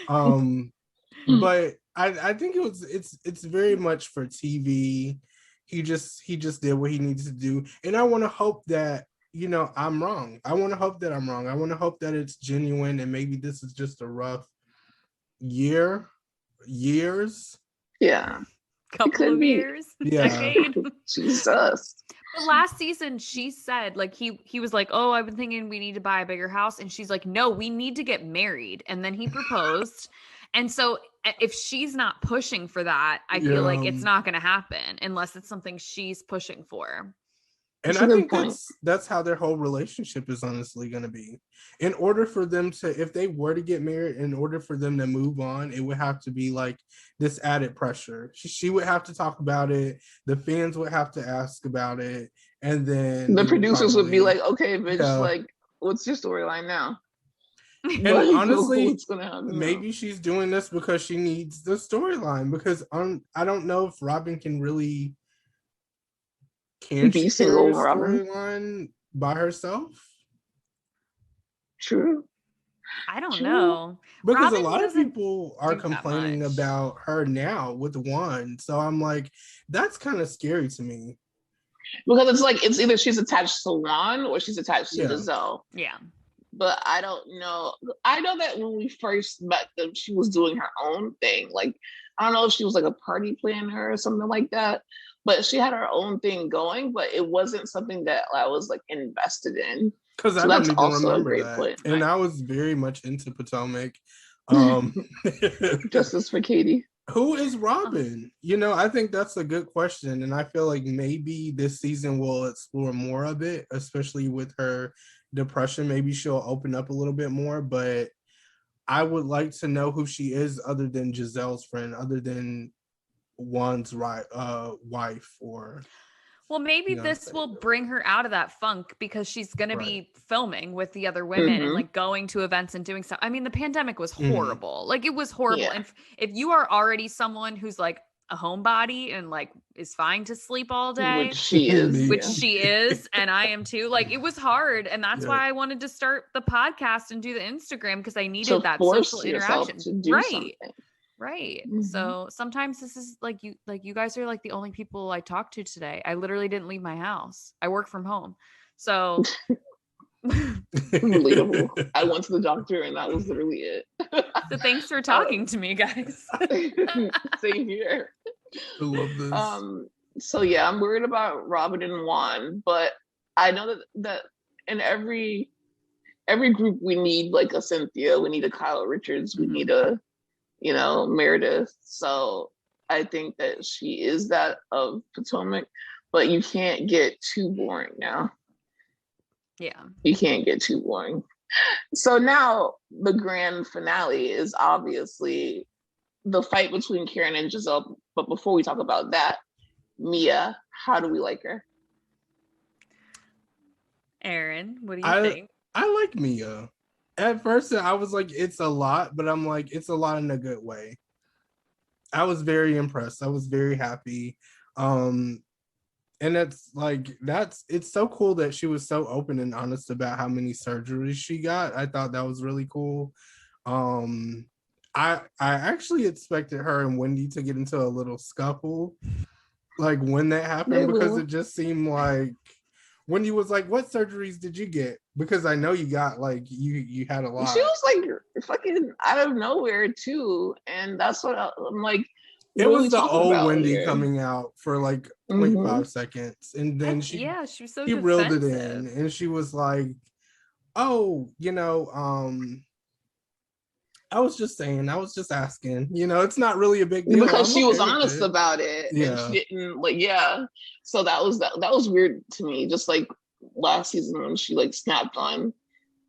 But I think it's very much for TV. He just did what he needs to do, and I want to hope that I'm wrong. I want to hope that I'm wrong. I want to hope that it's genuine, and maybe this is just a rough years. Yeah. Couple of years. Yeah. Decade. Jesus. But last season, she said, like, he was like, oh, I've been thinking we need to buy a bigger house. And she's like, no, we need to get married. And then he proposed. And so if she's not pushing for that, I feel like it's not going to happen unless it's something she's pushing for. And I think that's how their whole relationship is honestly going to be. In order for them to, if they were to get married, in order for them to move on, it would have to be like this added pressure. She would have to talk about it. The fans would have to ask about it. And then the producers would be like, okay, bitch, like, what's your storyline now? And honestly, maybe she's doing this because she needs the storyline, because I don't know if Robin can really be single storyline by herself. True. I don't know. Because Robin a lot of people are complaining about her now with Juan. So I'm like, that's kind of scary to me. Because it's like, it's either she's attached to Juan or she's attached to Gizelle. Yeah. But I don't know. I know that when we first met them, she was doing her own thing. Like, I don't know if she was like a party planner or something like that, but she had her own thing going, but it wasn't something that I was like invested in. Because I don't even remember that. Point. And I was very much into Potomac. Justice for Katie. Who is Robin? You know, I think that's a good question. And I feel like maybe this season will explore more of it, especially with her depression. Maybe she'll open up a little bit more, but I would like to know who she is other than Giselle's friend, other than Juan's wife or... Well, maybe this will bring her out of that funk because she's going to be filming with the other women and like going to events and doing stuff. I mean, the pandemic was horrible. Like it was horrible. Yeah. And if you are already someone who's like a homebody and like is fine to sleep all day, which she is, and I am too, like it was hard. And that's why I wanted to start the podcast and do the Instagram because I needed that social interaction. Right. So sometimes this is like you guys are like the only people I talked to today. I literally didn't leave my house. I work from home. So relatable. I went to the doctor and that was literally it. So thanks for talking to me, guys. Same here. I love this. So yeah, I'm worried about Robin and Juan, but I know that in every group we need like a Cynthia, we need a Kyle Richards, we need a Meredith. So I think that she is that of Potomac, but you can't get too boring now. Yeah. You can't get too boring. So now the grand finale is obviously the fight between Karen and Gizelle. But before we talk about that, Mia, how do we like her? Aaron, what do you think? I like Mia. At first, I was like, it's a lot, but I'm like, it's a lot in a good way. I was very impressed. I was very happy. And it's so cool that she was so open and honest about how many surgeries she got. I thought that was really cool. I actually expected her and Wendy to get into a little scuffle, like when that happened, because it just seemed like Wendy was like, what surgeries did you get? Because I know you got like you had a lot. She was like fucking out of nowhere too. And that's what I'm like. It was the old Wendy coming out for like 0.5 seconds. And then she was so he reeled it in and she was like, oh, I was just asking, it's not really a big deal. Because she was honest about it. Yeah. And she didn't So that was weird to me. Just like last season when she like snapped on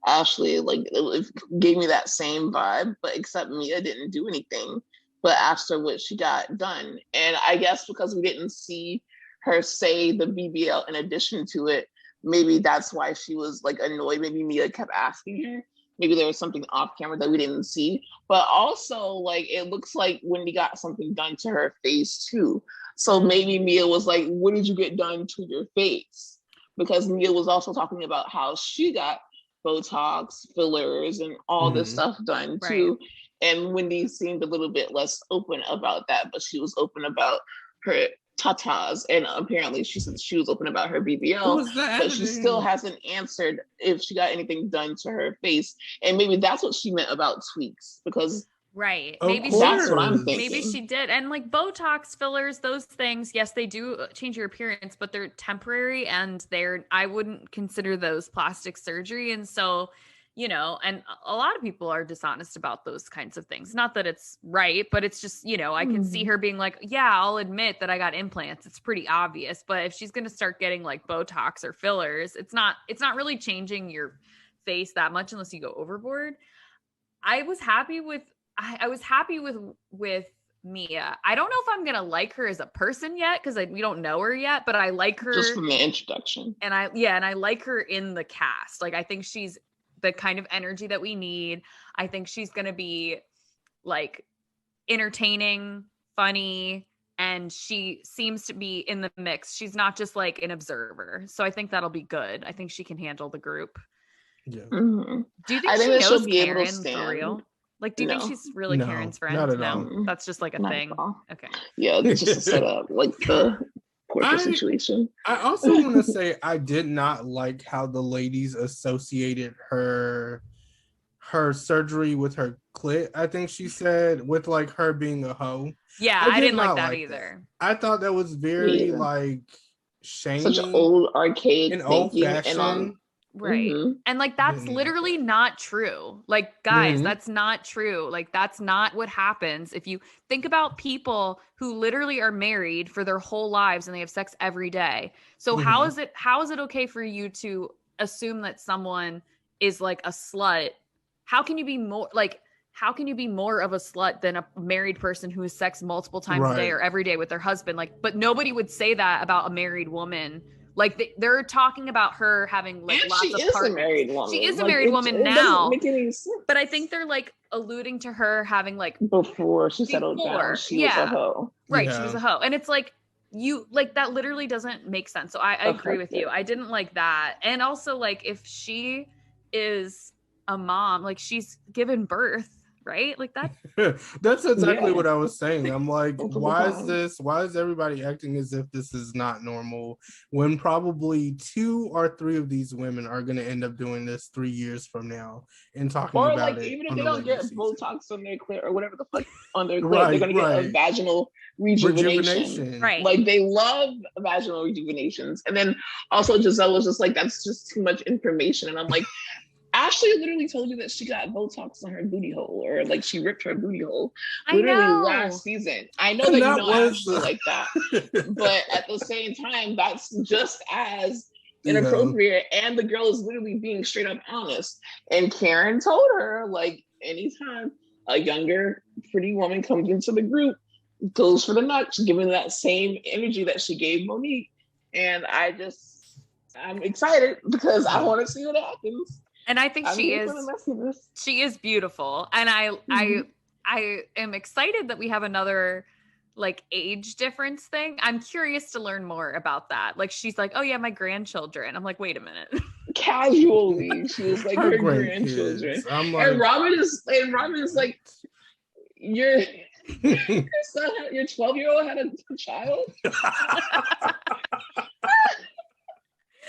Ashley, like it gave me that same vibe, but except Mia didn't do anything but asked her what she got done. And I guess because we didn't see her say the BBL in addition to it, maybe that's why she was like annoyed. Maybe Mia kept asking her. Maybe there was something off camera that we didn't see. But also, like, it looks like Wendy got something done to her face, too. So maybe Mia was like, what did you get done to your face? Because Mia was also talking about how she got Botox, fillers, and all this stuff done, too. And Wendy seemed a little bit less open about that, but she was open about her tatas, and apparently she said she was open about her BBL, but she still hasn't answered if she got anything done to her face. And maybe that's what she meant about tweaks, because maybe that's what I'm thinking. Maybe she did. And like Botox, fillers, those things, yes, they do change your appearance, but they're temporary and I wouldn't consider those plastic surgery. And so and a lot of people are dishonest about those kinds of things. Not that it's right, but it's just, I can see her being like, yeah, I'll admit that I got implants. It's pretty obvious. But if she's going to start getting like Botox or fillers, it's not really changing your face that much unless you go overboard. I was happy with Mia. I don't know if I'm going to like her as a person yet, because we don't know her yet, but I like her. Just from the introduction. And I like her in the cast. Like, I think she's the kind of energy that we need. I think she's going to be like entertaining, funny, and she seems to be in the mix. She's not just like an observer. So I think that'll be good. I think she can handle the group. Yeah. Mm-hmm. Do you think I think she that she'll knows be Karen able to stand. for real? Like, do you think she's really Karen's friend? Not at No, all. that's just like a Not thing. Okay. Yeah, it's just a setup, like the portrait situation. I also want to say I did not like how the ladies associated her surgery with her clit. I think she said with like her being a hoe. Yeah, I didn't like that either. That. I thought that was very like shaming, such old archaic and old fashioned. Right. Mm-hmm. And like that's literally not true. Like guys, that's not true. Like that's not what happens. If you think about people who literally are married for their whole lives and they have sex every day. So how is it okay for you to assume that someone is like a slut? How can you be more of a slut than a married person who has sex multiple times a day or every day with their husband? Like, but nobody would say that about a married woman. Like they're talking about her having like lots of partners. A married woman. She is a married woman now. Doesn't make any sense. But I think they're like alluding to her having like before she settled down, she was a hoe. Right, she was a hoe. And it's like you like that literally doesn't make sense. So I agree with you. I didn't like that. And also like if she is a mom, like she's given birth, right? Like that. That's exactly what I was saying. I'm like, why is everybody acting as if this is not normal when probably 2 or 3 of these women are going to end up doing this 3 years from now and talking about like, it. Or even if they don't get Botox on their clit or whatever the fuck on their clit, they're going to get a vaginal rejuvenation. Right. Like they love vaginal rejuvenations. And then also Gizelle was just like, that's just too much information. And I'm like, Ashley literally told you that she got Botox on her booty hole, or like she ripped her booty hole last season. I know that you know Ashley like that, but at the same time, that's just as inappropriate. And the girl is literally being straight up honest. And Karen told her, like, anytime a younger, pretty woman comes into the group, goes for the nuts, giving that same energy that she gave Monique. And I'm excited because I want to see what happens. And I think she is beautiful. And I am excited that we have another like age difference thing. I'm curious to learn more about that. Like she's like, oh yeah, my grandchildren. I'm like, wait a minute. Casually, she was like her grandchildren. I'm like, and Robin is like, your son, your 12-year-old had a child.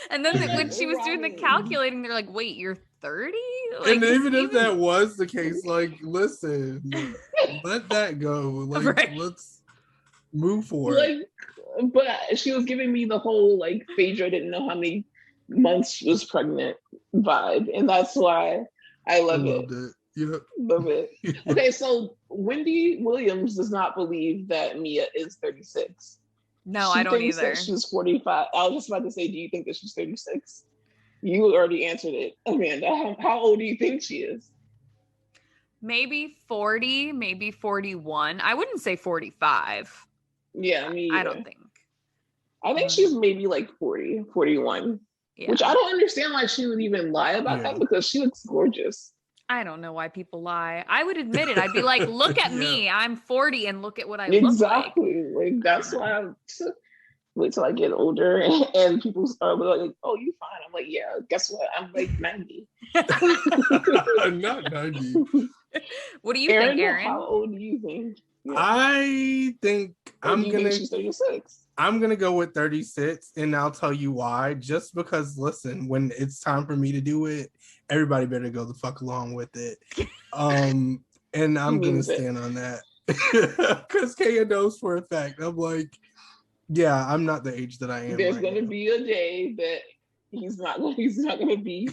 And then when she was doing the calculating, they're like, wait, you're 30? Like, and even if that was the case, like, listen, let that go. Like, let's move forward. Like, but she was giving me the whole, like, Phaedra didn't know how many months she was pregnant vibe. And that's why I loved it. Yeah. Love it. Okay, so Wendy Williams does not believe that Mia is 36. No, I don't either. She's 45. I was just about to say, do you think that she's 36? You already answered it, Amanda. How old do you think she is? Maybe 40, maybe 41. I wouldn't say 45. Yeah, I don't think. I think she's maybe like 40, 41. Yeah. Which I don't understand why she would even lie about that, because she looks gorgeous. I don't know why people lie. I would admit it. I'd be like, look at me. I'm 40 and look at what I look like. Exactly. Like, that's why I wait till I get older and people are like, oh, you fine. I'm like, yeah, guess what? I'm like 90. Not 90. What do you think, Aaron? How old do you think? Yeah. I think she's 36. I'm gonna go with 36, and I'll tell you why. Just because, listen, when it's time for me to do it, everybody better go the fuck along with it. And I'm gonna stand on that. Because Kaya knows for a fact. I'm like, yeah, I'm not the age that I am. There's gonna be a day that he's not gonna be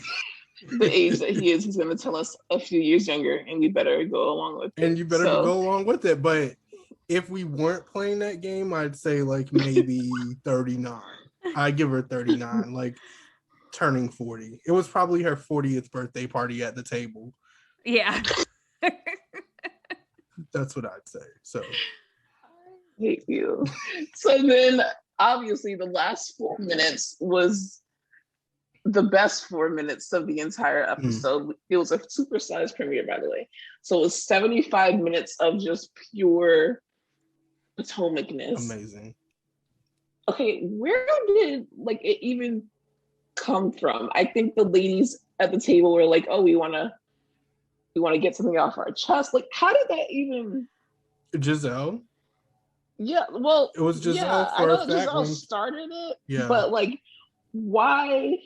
the age that he is. He's gonna tell us a few years younger, and we better go along with it. And you better go along with it. But if we weren't playing that game, I'd say like maybe 39. I'd give her 39, like turning 40. It was probably her 40th birthday party at the table. Yeah. That's what I'd say. So I hate you. So then obviously the last 4 minutes was the best 4 minutes of the entire episode. It was a supersized premiere, by the way. So it was 75 minutes of just pure Potomacness. Amazing. Okay, where did like it even come from? I think the ladies at the table were like, oh, we want to get something off our chest. Like, how did that even? Gizelle? Yeah, well, it was Gizelle. Yeah, I know Gizelle started it, but like, why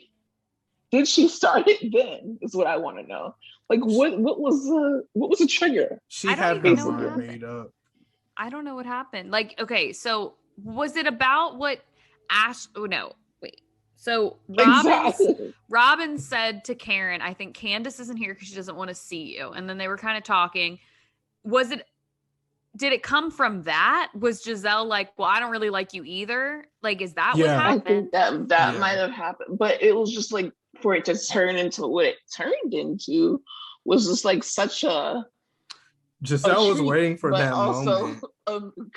did she start it then? Is what I want to know. Like, what was the trigger? She had her mind made up. I don't know what happened. Like, okay, so was it about what Ash? Oh no, wait. So Robin said to Karen, I think Candace isn't here because she doesn't want to see you. And then they were kind of talking. Did it come from that? Was Gizelle like, well, I don't really like you either? Like, is that what happened? I think that might have happened. But it was just like, for it to turn into what it turned into was just like such a... Giselle was waiting for that moment.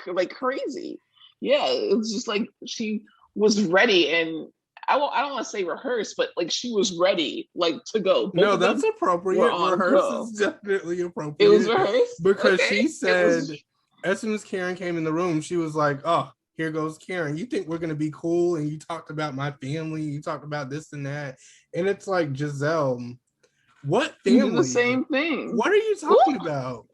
Like crazy. Yeah, it was just like she was ready, and I don't want to say rehearse, but like she was ready, like to go. No, that's appropriate. Rehearse is definitely appropriate. It was rehearsed because she said, as soon as Karen came in the room, she was like, "Oh, here goes Karen. You think we're gonna be cool?" And you talked about my family. You talked about this and that, and it's like, Gizelle, what family? The same thing. What are you talking about?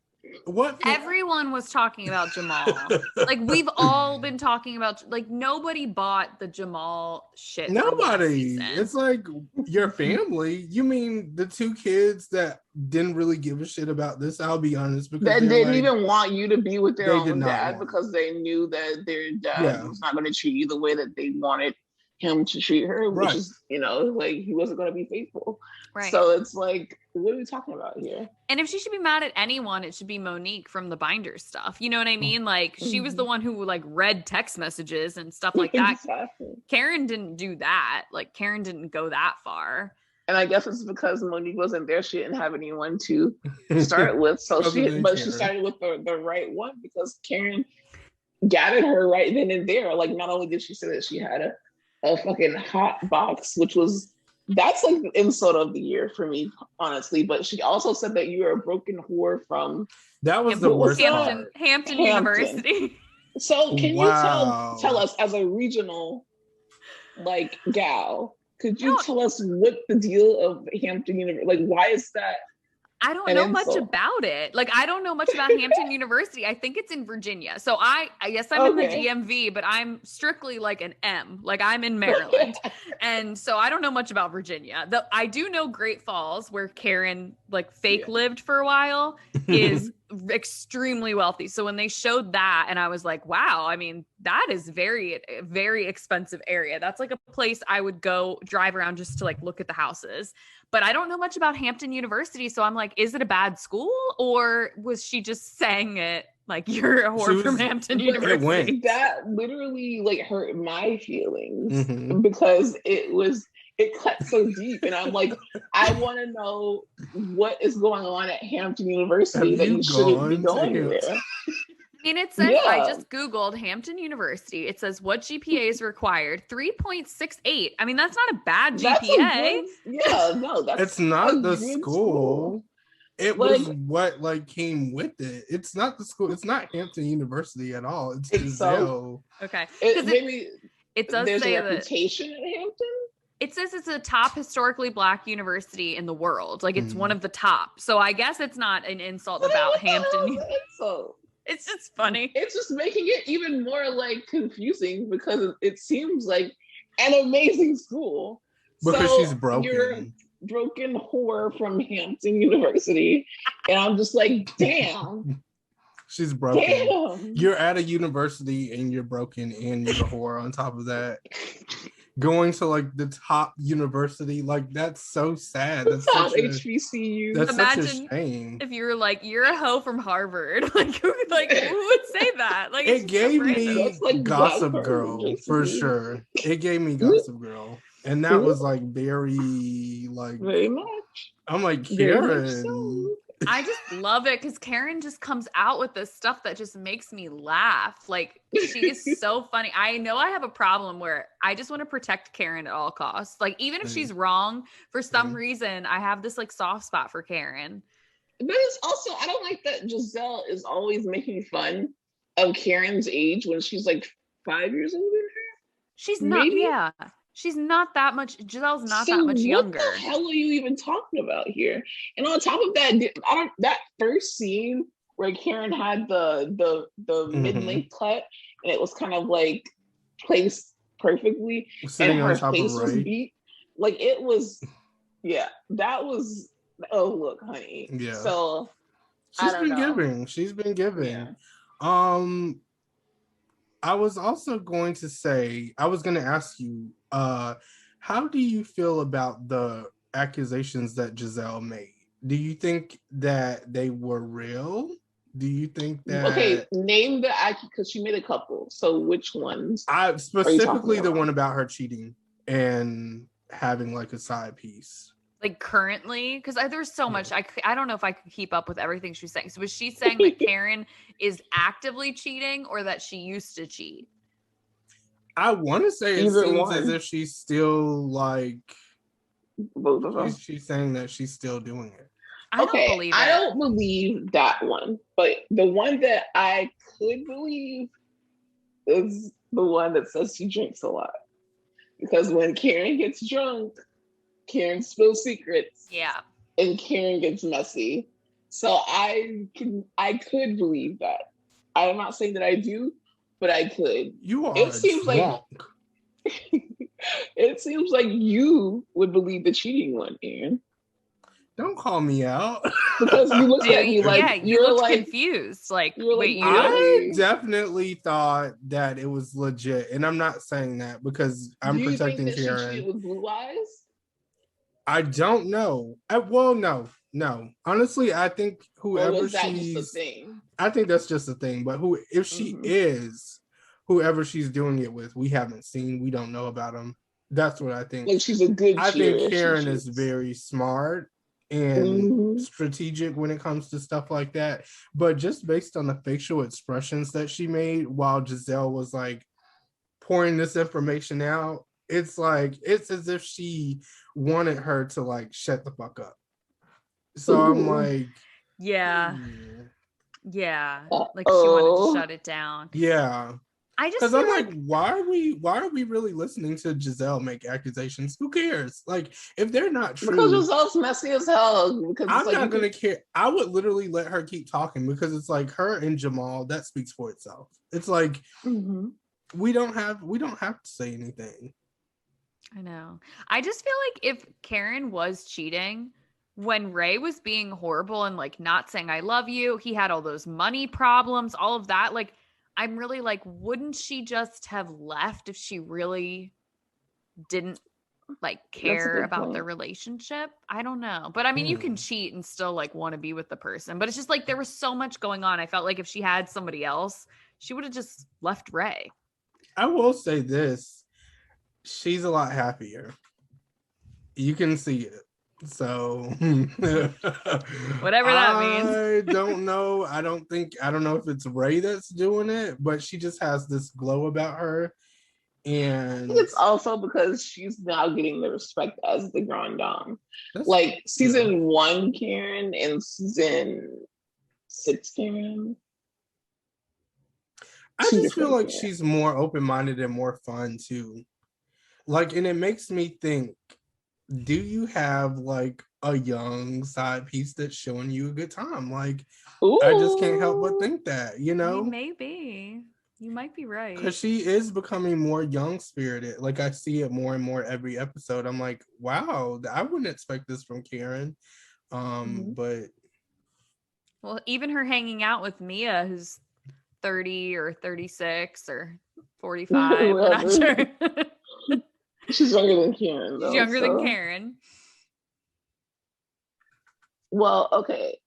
What? Everyone was talking about Jamal. Like, we've all been talking about, like, nobody bought the Jamal shit. Nobody. It's like, your family. You mean the two kids that didn't really give a shit about this? I'll be honest, because that didn't even want you to be with their own dad because they knew that their dad was not going to treat you the way that they wanted him to treat her, which is, like, he wasn't going to be faithful. Right. So it's like, what are we talking about here? And if she should be mad at anyone, it should be Monique from the Binder stuff. You know what I mean? Like, she was the one who like read text messages and stuff like that. Exactly. Karen didn't do that. Like, Karen didn't go that far. And I guess it's because Monique wasn't there. She didn't have anyone to start with. So she started with the right one because Karen gathered her right then and there. Like, not only did she say that she had a fucking hot box, that's like the insult of the year for me, honestly. But she also said that you are a broken whore from... That was the worst Hampton University. So can you tell us, as a regional, like, gal, could you tell us what the deal of Hampton University... Like, why is that... I don't know much about it. Like, I don't know much about Hampton University. I think it's in Virginia. So yes, I'm in the DMV, but I'm strictly like an M. Like, I'm in Maryland. And so I don't know much about Virginia. I do know Great Falls, where Karen like lived for a while, is extremely wealthy. So when they showed that, and I was like, wow, I mean, that is very, very expensive area. That's like a place I would go drive around just to like look at the houses. But I don't know much about Hampton University. So I'm like, is it a bad school? Or was she just saying it like, you're a whore from Hampton University? That literally like hurt my feelings because it cut so deep. And I'm like, I want to know what is going on at Hampton University that you shouldn't be going there. I mean, it says, I just Googled Hampton University. It says what GPA is required, 3.68. I mean, that's not a bad GPA. It's not the school. It was what like came with it. It's not the school. It's not Hampton University at all. It's Gizelle. Okay. It does say a reputation at Hampton. It says it's a top historically Black university in the world. Like, it's one of the top. So I guess it's not an insult about Hampton. It's just funny. It's just making it even more like confusing because it seems like an amazing school. Because she's broken. You're a broken whore from Hampton University. And I'm just like, damn. She's broken. Damn. You're at a university and you're broken and you're a whore on top of that. Going to like the top university, like that's so sad. That's top HBCU. That's Imagine such a shame. If you were like, you're a hoe from Harvard, like who would say that? Like, it gave me like Gossip Girl for sure. It gave me Gossip Girl, and that was like very much. I'm like, Karen. I just love it because Karen just comes out with this stuff that just makes me laugh. Like, she is so funny. I know I have a problem where I just want to protect Karen at all costs. Like, even if she's wrong, for some reason, I have this like soft spot for Karen. But it's also, I don't like that Gizelle is always making fun of Karen's age when she's like 5 years older than her. She's not, She's not that much. Giselle's not that much younger. What the hell are you even talking about here? And on top of that, that first scene where Karen had the mid-length cut, and it was kind of like placed perfectly, sitting and on her top face of was beat. Like it was, yeah, that was. Oh look, honey. Yeah. So she's been giving. She's been giving. Yeah. I was also going to say, I was going to ask you, how do you feel about the accusations that Gizelle made? Do you think that they were real? Do you think that... Okay, name the because she made a couple. So which ones? I specifically the one about her cheating and having like a side piece. Like currently, because there's so much, I don't know if I could keep up with everything she's saying. So was she saying that Karen is actively cheating or that she used to cheat? I want to say it seems as if she's still like, both of them. She's saying that she's still doing it. I don't believe that one, but the one that I could believe is the one that says she drinks a lot. Because when Karen gets drunk, Karen spills secrets. Yeah. And Karen gets messy. So I could believe that. I'm not saying that I do, but I could. You are it seems drunk. Like it seems like you would believe the cheating one, Aaron. Don't call me out. Because you looked at me like you looked like, confused. Like, wait, I definitely thought that it was legit, and I'm not saying that because I'm protecting Karen. Do you think that she cheated with blue eyes? I don't know. No. Honestly, I think whoever she's... I think that's just a thing. But if she is whoever she's doing it with, we haven't seen. We don't know about them. That's what I think. Like she's a good. I think Karen is very smart and strategic when it comes to stuff like that. But just based on the facial expressions that she made while Gizelle was like pouring this information out, it's as if she wanted her to like shut the fuck up. So I'm like, yeah. Like she wanted to shut it down. Yeah. I just because I'm like, why are we really listening to Gizelle make accusations? Who cares? Like, if they're not true, because Giselle's messy as hell. Because I'm not gonna care. I would literally let her keep talking because it's like her and Jamal. That speaks for itself. It's like we don't have to say anything. I know. I just feel like if Karen was cheating, when Ray was being horrible and like not saying I love you, he had all those money problems, all of that. Like, I'm really like, wouldn't she just have left if she really didn't like care about the relationship? I don't know. But I mean, you can cheat and still like want to be with the person. But it's just like there was so much going on. I felt like if she had somebody else, she would have just left Ray. I will say this. She's a lot happier. You can see it. So whatever that means. I don't know. I don't know if it's Ray that's doing it, but she just has this glow about her. And I think it's also because she's now getting the respect as the Grand Dame. Like season 1 Karen and season 6 Karen. I just feel like she's more open-minded and more fun too. Like, and it makes me think, do you have like a young side piece that's showing you a good time? Like, I just can't help but think that, you know? Maybe. You might be right. Because she is becoming more young spirited. Like, I see it more and more every episode. I'm like, wow, I wouldn't expect this from Karen. But well, even her hanging out with Mia, who's 30 or 36 or 45, I'm not sure. She's younger than Karen, though. She's younger than Karen. Well, okay.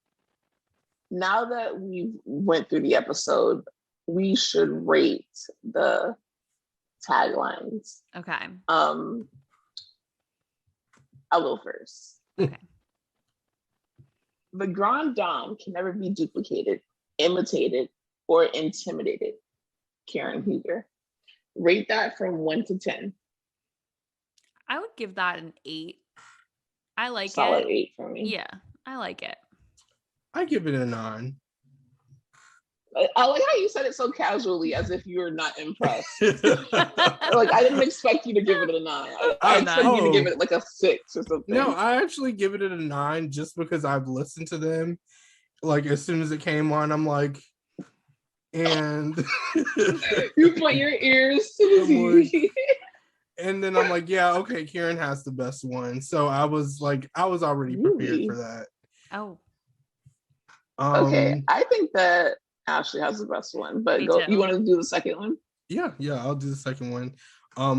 Now that we went through the episode, we should rate the taglines. Okay. I'll go first. Okay. The Grand Dame can never be duplicated, imitated, or intimidated. Karen Huger. Rate that from 1 to 10. I would give that an 8. I like Solid it. 8 for me. Yeah, I like it. I give it a 9. I like how you said it so casually, as if you were not impressed. Like, I didn't expect you to give it a 9. I expected you to give it like a 6 or something. No, I actually give it a 9 just because I've listened to them. Like, as soon as it came on, I'm like, and you put your ears to the TV. And then I'm like, yeah, okay, Karen has the best one. So I was already prepared for that. Oh. Okay, I think that Ashley has the best one, but go. You want to do the second one? Yeah, I'll do the second one.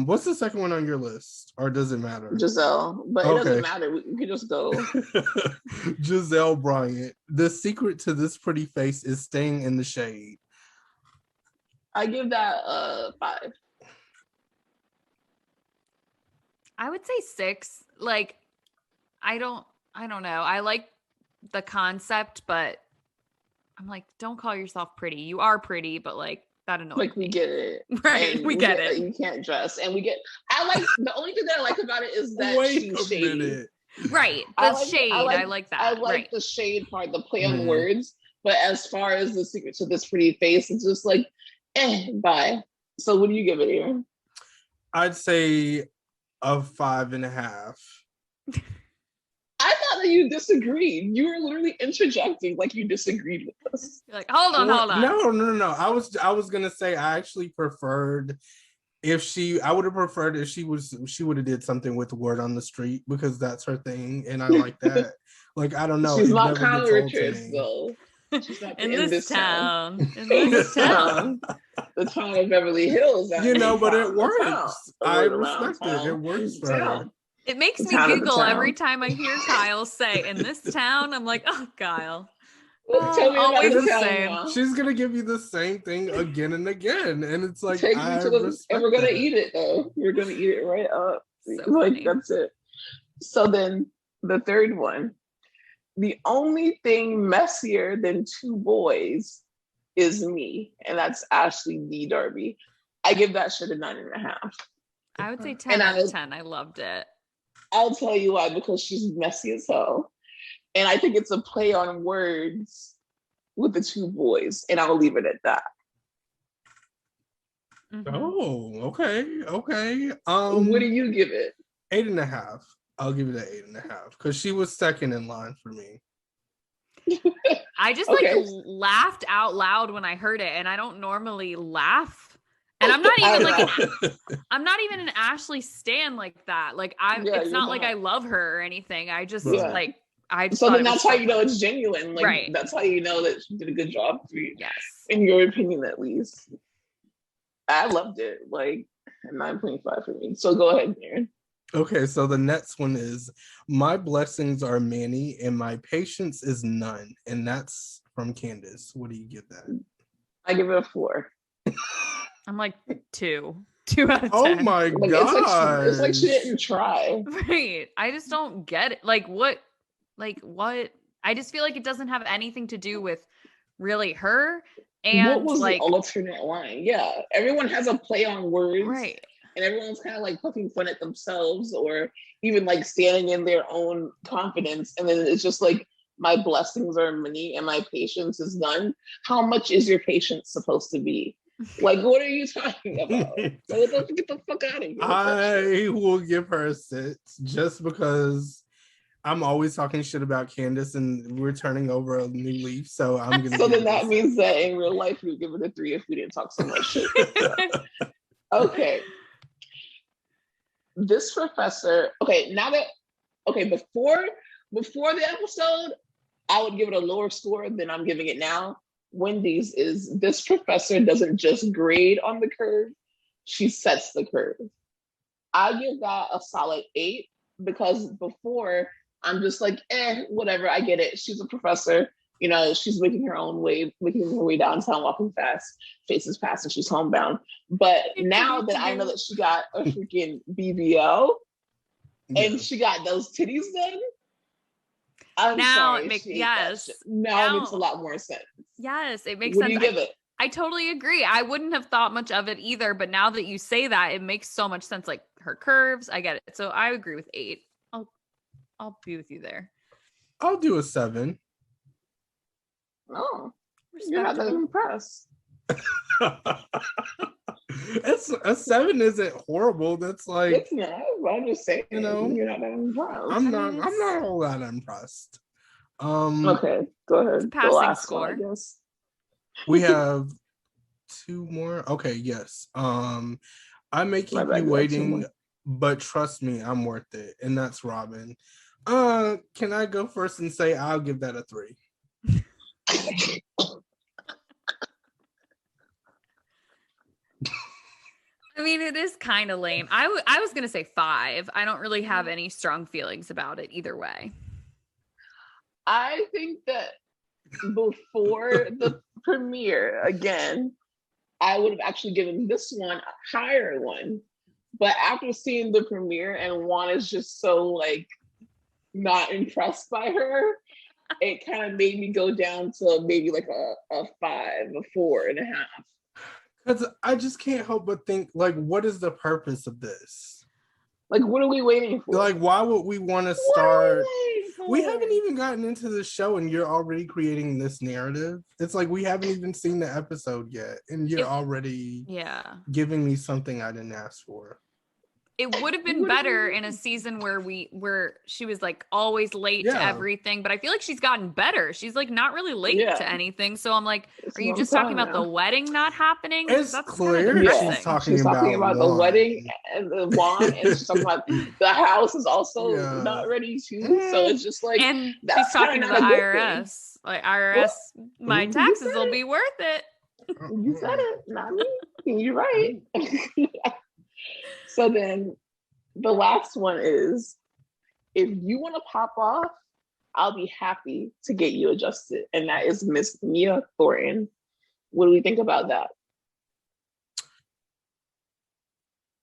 What's the second one on your list, or does it matter? Gizelle, but it doesn't matter. We can just go. Gizelle Bryant. The secret to this pretty face is staying in the shade. I give that a 5. I would say 6. Like, I don't know. I like the concept, but I'm like, don't call yourself pretty. You are pretty, but like, that annoys me. Like, we get it. Right, we get it. You can't dress. And I like, the only thing that I like about it is that she's shady. Right, the shade. I like that. I like the shade part, the play on words. But as far as the secret to this pretty face, it's just like, bye. So what do you give it here? I'd say a 5.5. I thought that you disagreed. You were literally interjecting like you disagreed with us. You're like, hold on. No. I was gonna say I actually preferred I would have preferred if she would have did something with the word on the street, because that's her thing, and I like that. Like, I don't know. She's not Kyle Richards though. She's not in this town. In this town. The town of Beverly Hills. But it works. I respect it. It works for her. It makes me giggle every time I hear Kyle say "in this town." I'm like, oh, Kyle. Always the same. She's gonna give you the same thing again and again, and it's like, and we're gonna eat it though. We're gonna eat it right up. That's it. So then the third one, the only thing messier than 2 boys is me, and that's Ashley D. Darby. I give that shit a 9.5. I would say 10 out of 10. I loved it. I'll tell you why, because she's messy as hell. And I think it's a play on words with the 2 boys, and I'll leave it at that. Mm-hmm. Oh, okay. What do you give it? 8.5. I'll give it an 8.5 because she was second in line for me. I just laughed out loud when I heard it, and I don't normally laugh. And I'm not even an Ashley stan like that. Like, it's not like I love her or anything. I just So then that's how you know it's genuine. Like, right. That's how you know that she did a good job for you. Yes. In your opinion, at least. I loved it. Like, 9.5 for me. So go ahead, Karen. Okay, so the next one is, my blessings are many and my patience is none. And that's from Candace. What do you give that? I give it a 4. I'm like 2 out of 10. Oh my god! It's like she didn't try. Right. I just don't get it. Like what? I just feel like it doesn't have anything to do with really her. And what was the alternate line? Yeah, everyone has a play on words, right? And everyone's kind of like poking fun at themselves, or even like standing in their own confidence. And then it's just like, my blessings are many and my patience is none. How much is your patience supposed to be? Like, what are you talking about? Get the fuck out of here. I will give her a 6 just because I'm always talking shit about Candace and we're turning over a new leaf. So I'm gonna. So then that means that in real life we would give it a 3 if we didn't talk so much shit. Okay. This professor. Okay, before the episode, I would give it a lower score than I'm giving it now. Wendy's is, this professor doesn't just grade on the curve, she sets the curve. I give that a solid 8 because before I'm just like, whatever, I get it. She's a professor, she's making her way downtown, walking fast, faces past, and she's homebound. But now that I know that she got a freaking BBL and she got those titties done, it makes a lot more sense. Yes, it makes sense. What do you give it? I totally agree. I wouldn't have thought much of it either, but now that you say that, it makes so much sense. Like her curves, I get it. So I agree with 8. I'll be with you there. I'll do a 7. Oh, You're not that impressed. It's a 7 isn't horrible. That's like, it's not. I'm just saying, you're not that impressed. I'm not a whole lot impressed. Okay, go ahead. It's a passing score. One, I guess. We have 2 more. Okay, yes. I may keep you waiting, but trust me, I'm worth it. And that's Robin. Can I go first and say I'll give that a 3? I mean, it is kind of lame. I was going to say 5. I don't really have any strong feelings about it either way. I think that before the premiere, again, I would have actually given this one a higher one. But after seeing the premiere and Juan is just so like not impressed by her, it kind of made me go down to maybe like a 5, a 4.5. Because I just can't help but think, like, what is the purpose of this? Like, what are we waiting for? Like, why would we want to start? We haven't even gotten into the show and you're already creating this narrative. It's like we haven't even seen the episode yet and you're already giving me something I didn't ask for. It would have been better in a season where she was like always late to everything, but I feel like she's gotten better. She's like not really late to anything. So I'm like, are you just talking about the wedding not happening? It's clear she's talking about the wedding and the wine, and she's talking about the house is also not ready too. So it's just like, and she's talking to the IRS. Like, IRS, my taxes will be worth it. You said it, not me. You're right. So then the last one is, if you want to pop off, I'll be happy to get you adjusted. And that is Miss Mia Thornton. What do we think about that?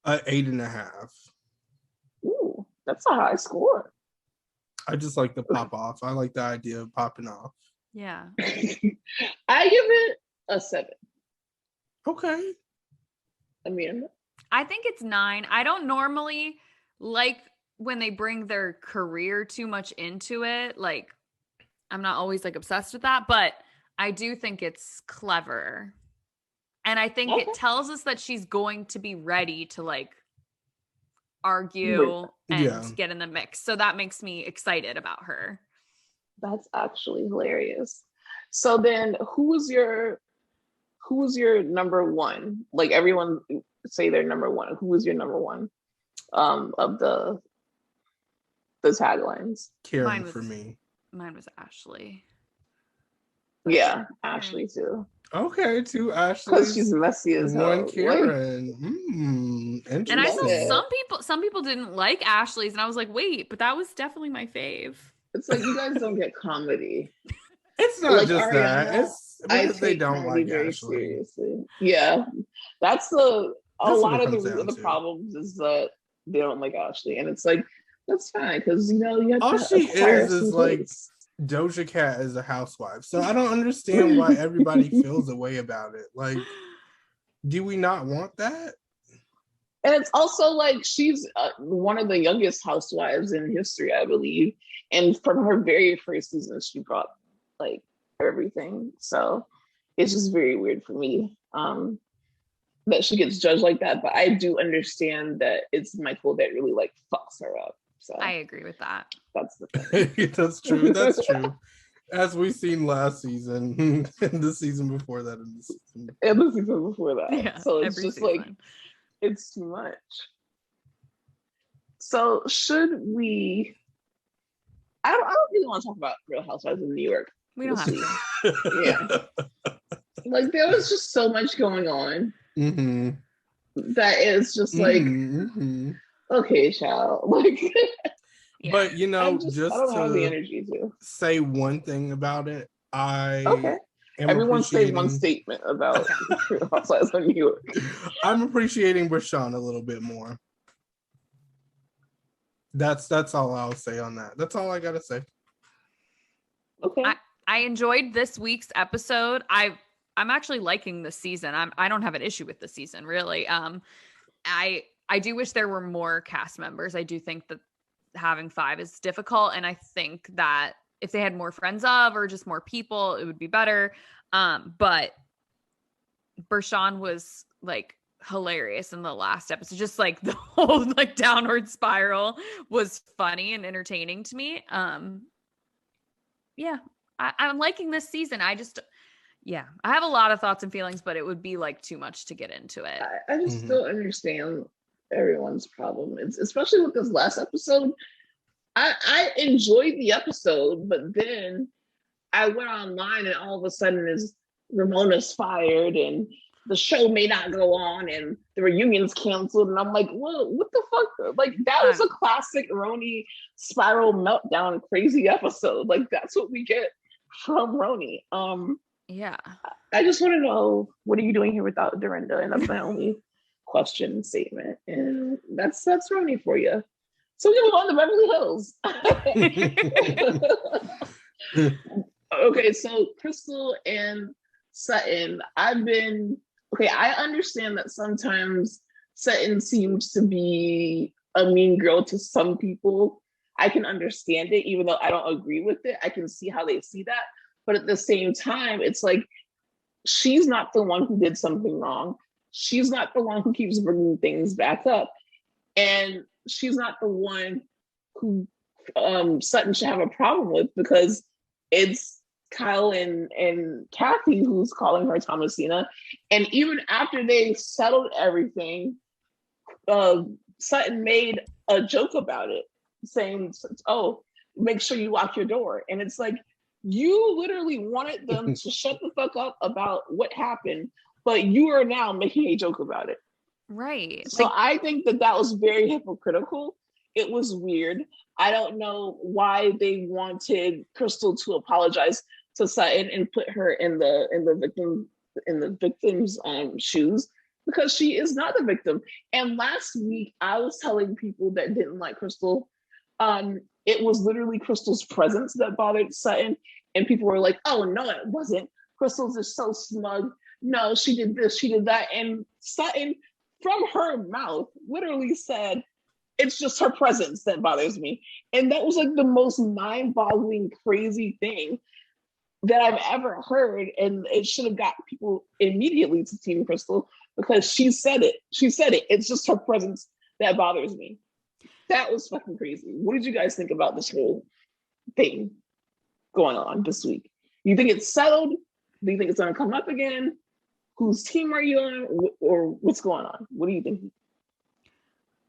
8.5. Ooh, that's a high score. I just like the pop off. I like the idea of popping off. Yeah. I give it a 7. Okay. Amanda? I think it's 9. I don't normally like when they bring their career too much into it. Like, I'm not always like obsessed with that, but I do think it's clever. And I think it tells us that she's going to be ready to like argue and get in the mix. So that makes me excited about her. That's actually hilarious. So then who was your number one? Like, everyone say their number one. Who was your number one of the taglines? Karen for me. Mine was Ashley. Yeah, Ashley too. Okay, 2 Ashley. Because she's messy as hell. 1 Karen. And I saw some people didn't like Ashley's, and I was like, wait, but that was definitely my fave. It's like, you guys don't get comedy. It's not like, just that. It's because they don't like very Ashley. Seriously. Yeah, that's a lot of the problems is that they don't like Ashley, and it's like, that's fine because you have all she is like Doja Cat as a housewife. So I don't understand why everybody feels a way about it. Like, do we not want that? And it's also like she's one of the youngest housewives in history, I believe, and from her very first season, she brought like everything. So it's just very weird for me that she gets judged like that. But I do understand that it's Michael that really like fucks her up. So I agree with that. That's the thing. That's true. That's true. As we've seen last season, and the season before that, and the season before that. Yeah, so it's just season. Like, it's too much. So should we? I don't really want to talk about Real Housewives of New York. We don't have to. Yeah. Like, there was just so much going on that is just like, okay, child. Like, but you know, I don't have the energy to say one thing about it. Everyone say one statement about Real Housewives of New York. I'm appreciating Rashawn a little bit more. That's all I'll say on that. That's all I gotta say. Okay. I enjoyed this week's episode. I'm actually liking this season. I don't have an issue with the season, really. I do wish there were more cast members. I do think that having 5 is difficult, and I think that if they had more friends of or just more people, it would be better. But Bershawn was like hilarious in the last episode. Just like the whole like downward spiral was funny and entertaining to me. Yeah, I'm liking this season. I have a lot of thoughts and feelings, but it would be like too much to get into it. I just don't understand everyone's problem. It's especially with this last episode. I enjoyed the episode, but then I went online and all of a sudden is Ramona's fired and the show may not go on and the reunion's canceled. And I'm like, well, what the fuck? Like, that was a classic Roni spiral meltdown crazy episode. Like, that's what we get from Roni. Yeah. I just want to know, what are you doing here without Dorinda? And that's my only question statement. And that's Roni for you. So we move on to Beverly Hills. Okay, so Crystal and Sutton, I understand that sometimes Sutton seems to be a mean girl to some people. I can understand it, even though I don't agree with it. I can see how they see that. But at the same time, it's like, she's not the one who did something wrong. She's not the one who keeps bringing things back up. And she's not the one who Sutton should have a problem with, because it's Kyle and Kathy who's calling her Thomasina. And even after they settled everything, Sutton made a joke about it, saying, oh, make sure you lock your door. And it's like, you literally wanted them to shut the fuck up about what happened, but you are now making a joke about it. Right. So I think that was very hypocritical. It was weird. I don't know why they wanted Crystal to apologize to Sutton and put her in the victim's shoes, because she is not the victim. And last week I was telling people that didn't like Crystal, it was literally Crystal's presence that bothered Sutton, and people were like, oh no, it wasn't. Crystal's just so smug. No, she did this, she did that. And Sutton, from her mouth, literally said, it's just her presence that bothers me. And that was like the most mind-boggling, crazy thing that I've ever heard. And it should have got people immediately to Team Crystal, because she said it. She said it. It's just her presence that bothers me. That was fucking crazy. What did you guys think about this whole thing going on this week? You think it's settled? Do you think it's going to come up again? Whose team are you on? Or what's going on? What do you think?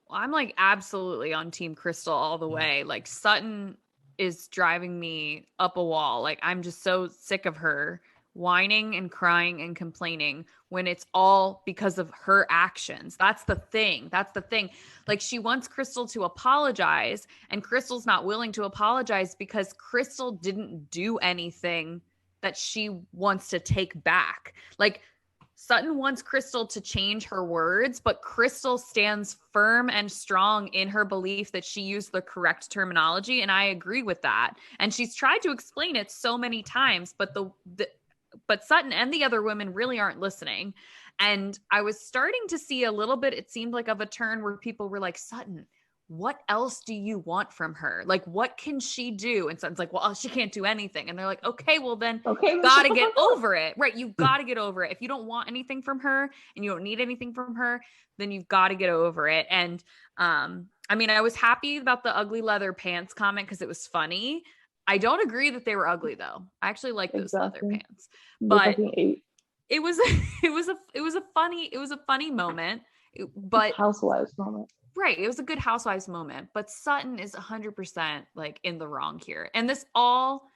Well, I'm like absolutely on Team Crystal all the way. Like, Sutton is driving me up a wall. Like, I'm just so sick of her whining and crying and complaining when it's all because of her actions. That's the thing. Like, she wants Crystal to apologize, and Crystal's not willing to apologize because Crystal didn't do anything that she wants to take back. Like, Sutton wants Crystal to change her words, but Crystal stands firm and strong in her belief that she used the correct terminology, and I agree with that. And she's tried to explain it so many times, but but Sutton and the other women really aren't listening. And I was starting to see a little bit, it seemed like, of a turn where people were like, Sutton, what else do you want from her? Like, what can she do? And Sutton's like, well, she can't do anything. And they're like, okay, well then you gotta get over it. Right. You've got to get over it. If you don't want anything from her and you don't need anything from her, then you've got to get over it. And I mean, I was happy about the ugly leather pants comment because it was funny. I don't agree that they were ugly though. I actually like those leather pants, but it was a funny moment. But Housewives moment. Right. It was a good Housewives moment, but Sutton is 100% like in the wrong here. And this all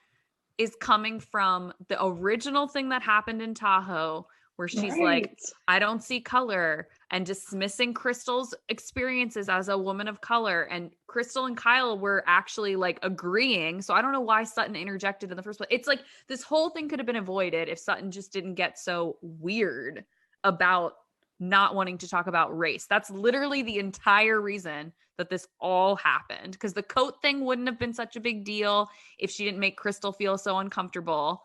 is coming from the original thing that happened in Tahoe, where she's like, I don't see color, and dismissing Crystal's experiences as a woman of color. And Crystal and Kyle were actually like agreeing. So I don't know why Sutton interjected in the first place. It's like this whole thing could have been avoided if Sutton just didn't get so weird about not wanting to talk about race. That's literally the entire reason that this all happened, because the coat thing wouldn't have been such a big deal if she didn't make Crystal feel so uncomfortable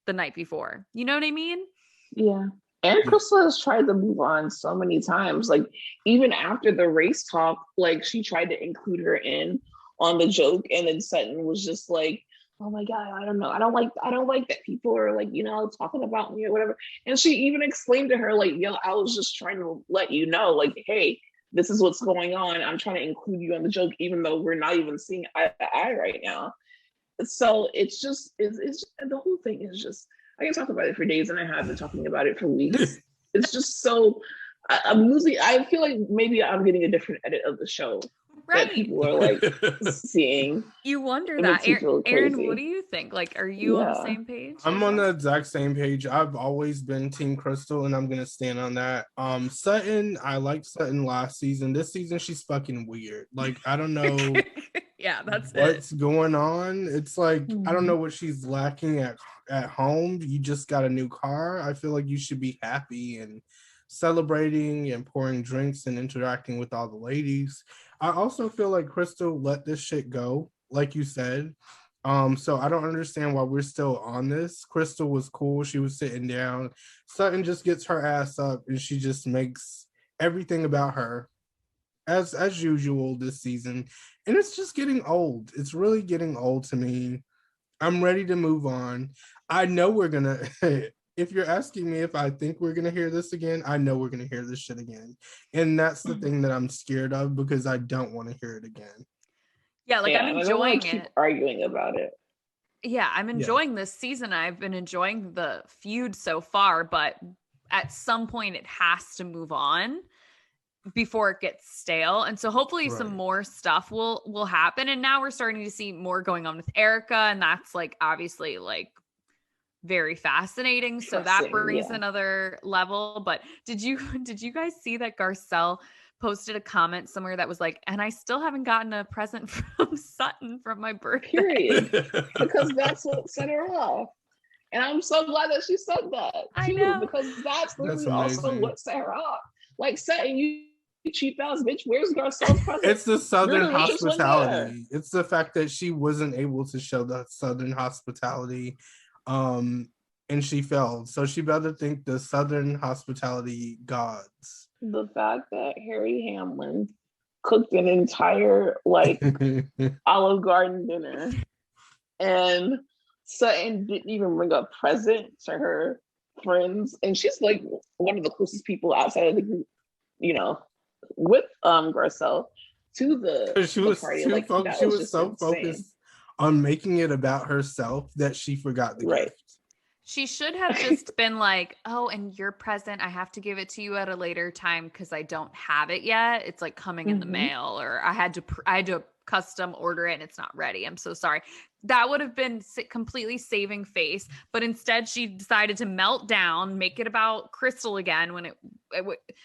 the night before. You know what I mean? Yeah. And Crystal has tried to move on so many times. Like, even after the race talk, like, she tried to include her in on the joke, and then Sutton was just like, oh my God, I don't know. I don't like that people are like, talking about me or whatever. And she even explained to her, like, yo, I was just trying to let you know, like, hey, this is what's going on. I'm trying to include you in the joke, even though we're not even seeing eye to eye right now. So it's the whole thing is just, I can talk about it for days, and I have been talking about it for weeks. It's just so, I'm losing, I feel like maybe I'm getting a different edit of the show. Right. That people are like seeing. You wonder that. Aaron, what do you think? Like, are you on the same page? I'm on the exact same page. I've always been Team Crystal, and I'm gonna stand on that. Sutton, I liked Sutton last season. This season, she's fucking weird. Like, I don't know. Yeah, that's what's going on. It's like, I don't know what she's lacking at home. You just got a new car. I feel like you should be happy and celebrating and pouring drinks and interacting with all the ladies. I also feel like Crystal let this shit go, like you said. So I don't understand why we're still on this. Crystal was cool. She was sitting down. Sutton just gets her ass up and she just makes everything about her as usual this season. And it's just getting old. It's really getting old to me. I'm ready to move on. I know we're gonna if you're asking me if I think we're going to hear this again, I know we're going to hear this shit again. And that's the thing that I'm scared of, because I don't want to hear it again. Yeah, like I'm enjoying it. Keep arguing about it. Yeah, I'm enjoying this season. I've been enjoying the feud so far, but at some point it has to move on before it gets stale. And so hopefully some more stuff will happen. And now we're starting to see more going on with Erica, and that's like obviously like very fascinating. So that brings another level. But did you guys see that Garcelle posted a comment somewhere that was like, and I still haven't gotten a present from Sutton from my birthday. Period. Because that's what set her off. And I'm so glad that she said that too, because that's literally also what set her off. Like, Sutton, you cheap ass bitch, where's Garcelle's present? It's the Southern hospitality. It's the fact that she wasn't able to show the Southern hospitality. And she failed. So she better thank the Southern hospitality gods. The fact that Harry Hamlin cooked an entire like Olive Garden dinner, and Sutton didn't even bring a present to her friends, and she's like one of the closest people outside of the group, with Garcelle to the party. Like, she was so focused on making it about herself that she forgot the gift. She should have just been like, oh, and your present, I have to give it to you at a later time because I don't have it yet. It's like coming in the mail, or I had to custom order it and it's not ready. I'm so sorry. That would have been completely saving face. But instead, she decided to melt down, make it about Crystal again when it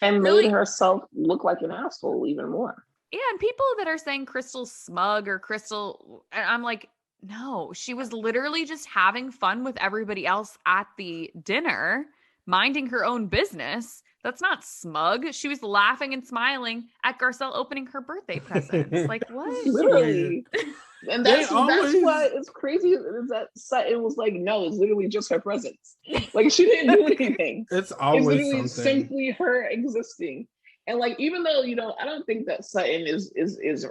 and really made herself look like an asshole even more. Yeah, and people that are saying Crystal's smug or Crystal, I'm like, no, she was literally just having fun with everybody else at the dinner, minding her own business. That's not smug. She was laughing and smiling at Garcelle opening her birthday presents. Like, what? Literally. And that's why it's crazy is that Sutton was like, no, it's literally just her presence. Like, she didn't do anything. It's always literally simply her existing. And like, even though, I don't think that Sutton is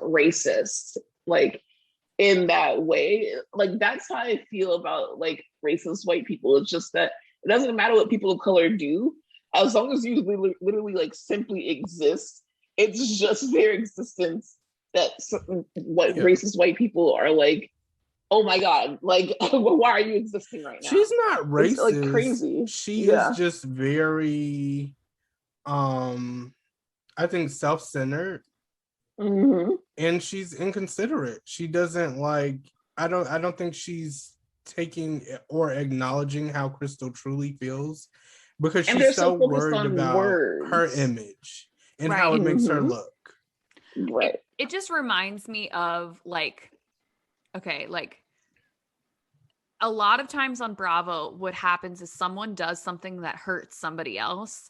racist, like, in that way. Like, that's how I feel about like racist white people. It's just that it doesn't matter what people of color do, as long as you literally like simply exist. It's just their existence that racist white people are like, oh my God, like, why are you existing right now? She's not racist. It's like crazy. She is just very I think self-centered. And she's inconsiderate. She doesn't like, I don't think she's taking or acknowledging how Crystal truly feels, because she's so worried about her image and how it makes her look. Right. It just reminds me of like, okay, like a lot of times on Bravo, what happens is someone does something that hurts somebody else,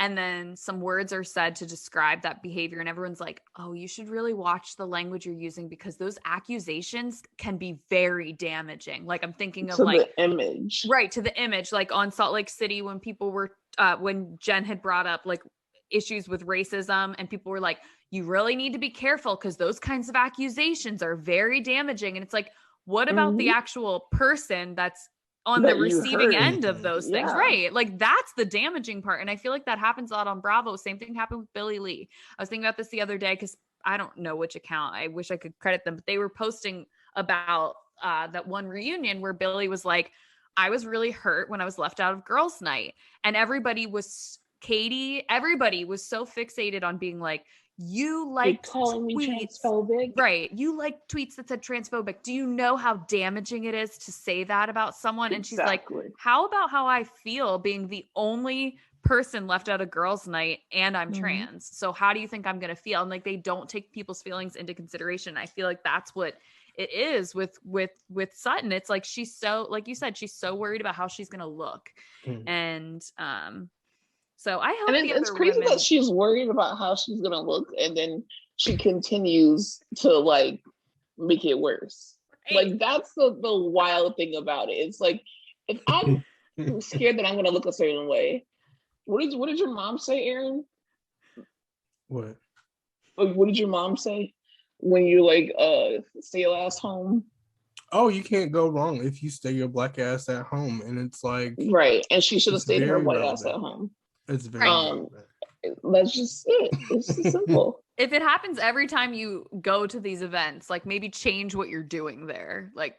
and then some words are said to describe that behavior, and everyone's like, oh, you should really watch the language you're using, because those accusations can be very damaging. Like, I'm thinking of like the image. Right, to the image. Like on Salt Lake City, when people were, when Jen had brought up like issues with racism, and people were like, you really need to be careful because those kinds of accusations are very damaging. And it's like, What about the actual person that's on the receiving end of those things? Right. Like that's the damaging part. And I feel like that happens a lot on Bravo. Same thing happened with Billy Lee. I was thinking about this the other day because I don't know which account. I wish I could credit them, but they were posting about that one reunion where Billy was like, I was really hurt when I was left out of girls' night. And everybody was so fixated on being like, you like calling me transphobic. Right. You like tweets that said transphobic. Do you know how damaging it is to say that about someone? And she's like, how about how I feel being the only person left out of girls' night and I'm trans? So how do you think I'm going to feel? And like, they don't take people's feelings into consideration. I feel like that's what it is with Sutton. It's like, she's so, like you said, she's so worried about how she's going to look. And, so I hope it's crazy that she's worried about how she's gonna look, and then she continues to like make it worse. Right. Like that's the wild thing about it. It's like if I'm scared that I'm gonna look a certain way. What did your mom say, Aaron? What? What did your mom say when you like stay your ass home? Oh, you can't go wrong if you stay your black ass at home, and it's like right. And she should have stayed her white ass at home. It's very that's just it. It's just simple. If it happens every time you go to these events, like maybe change what you're doing there. Like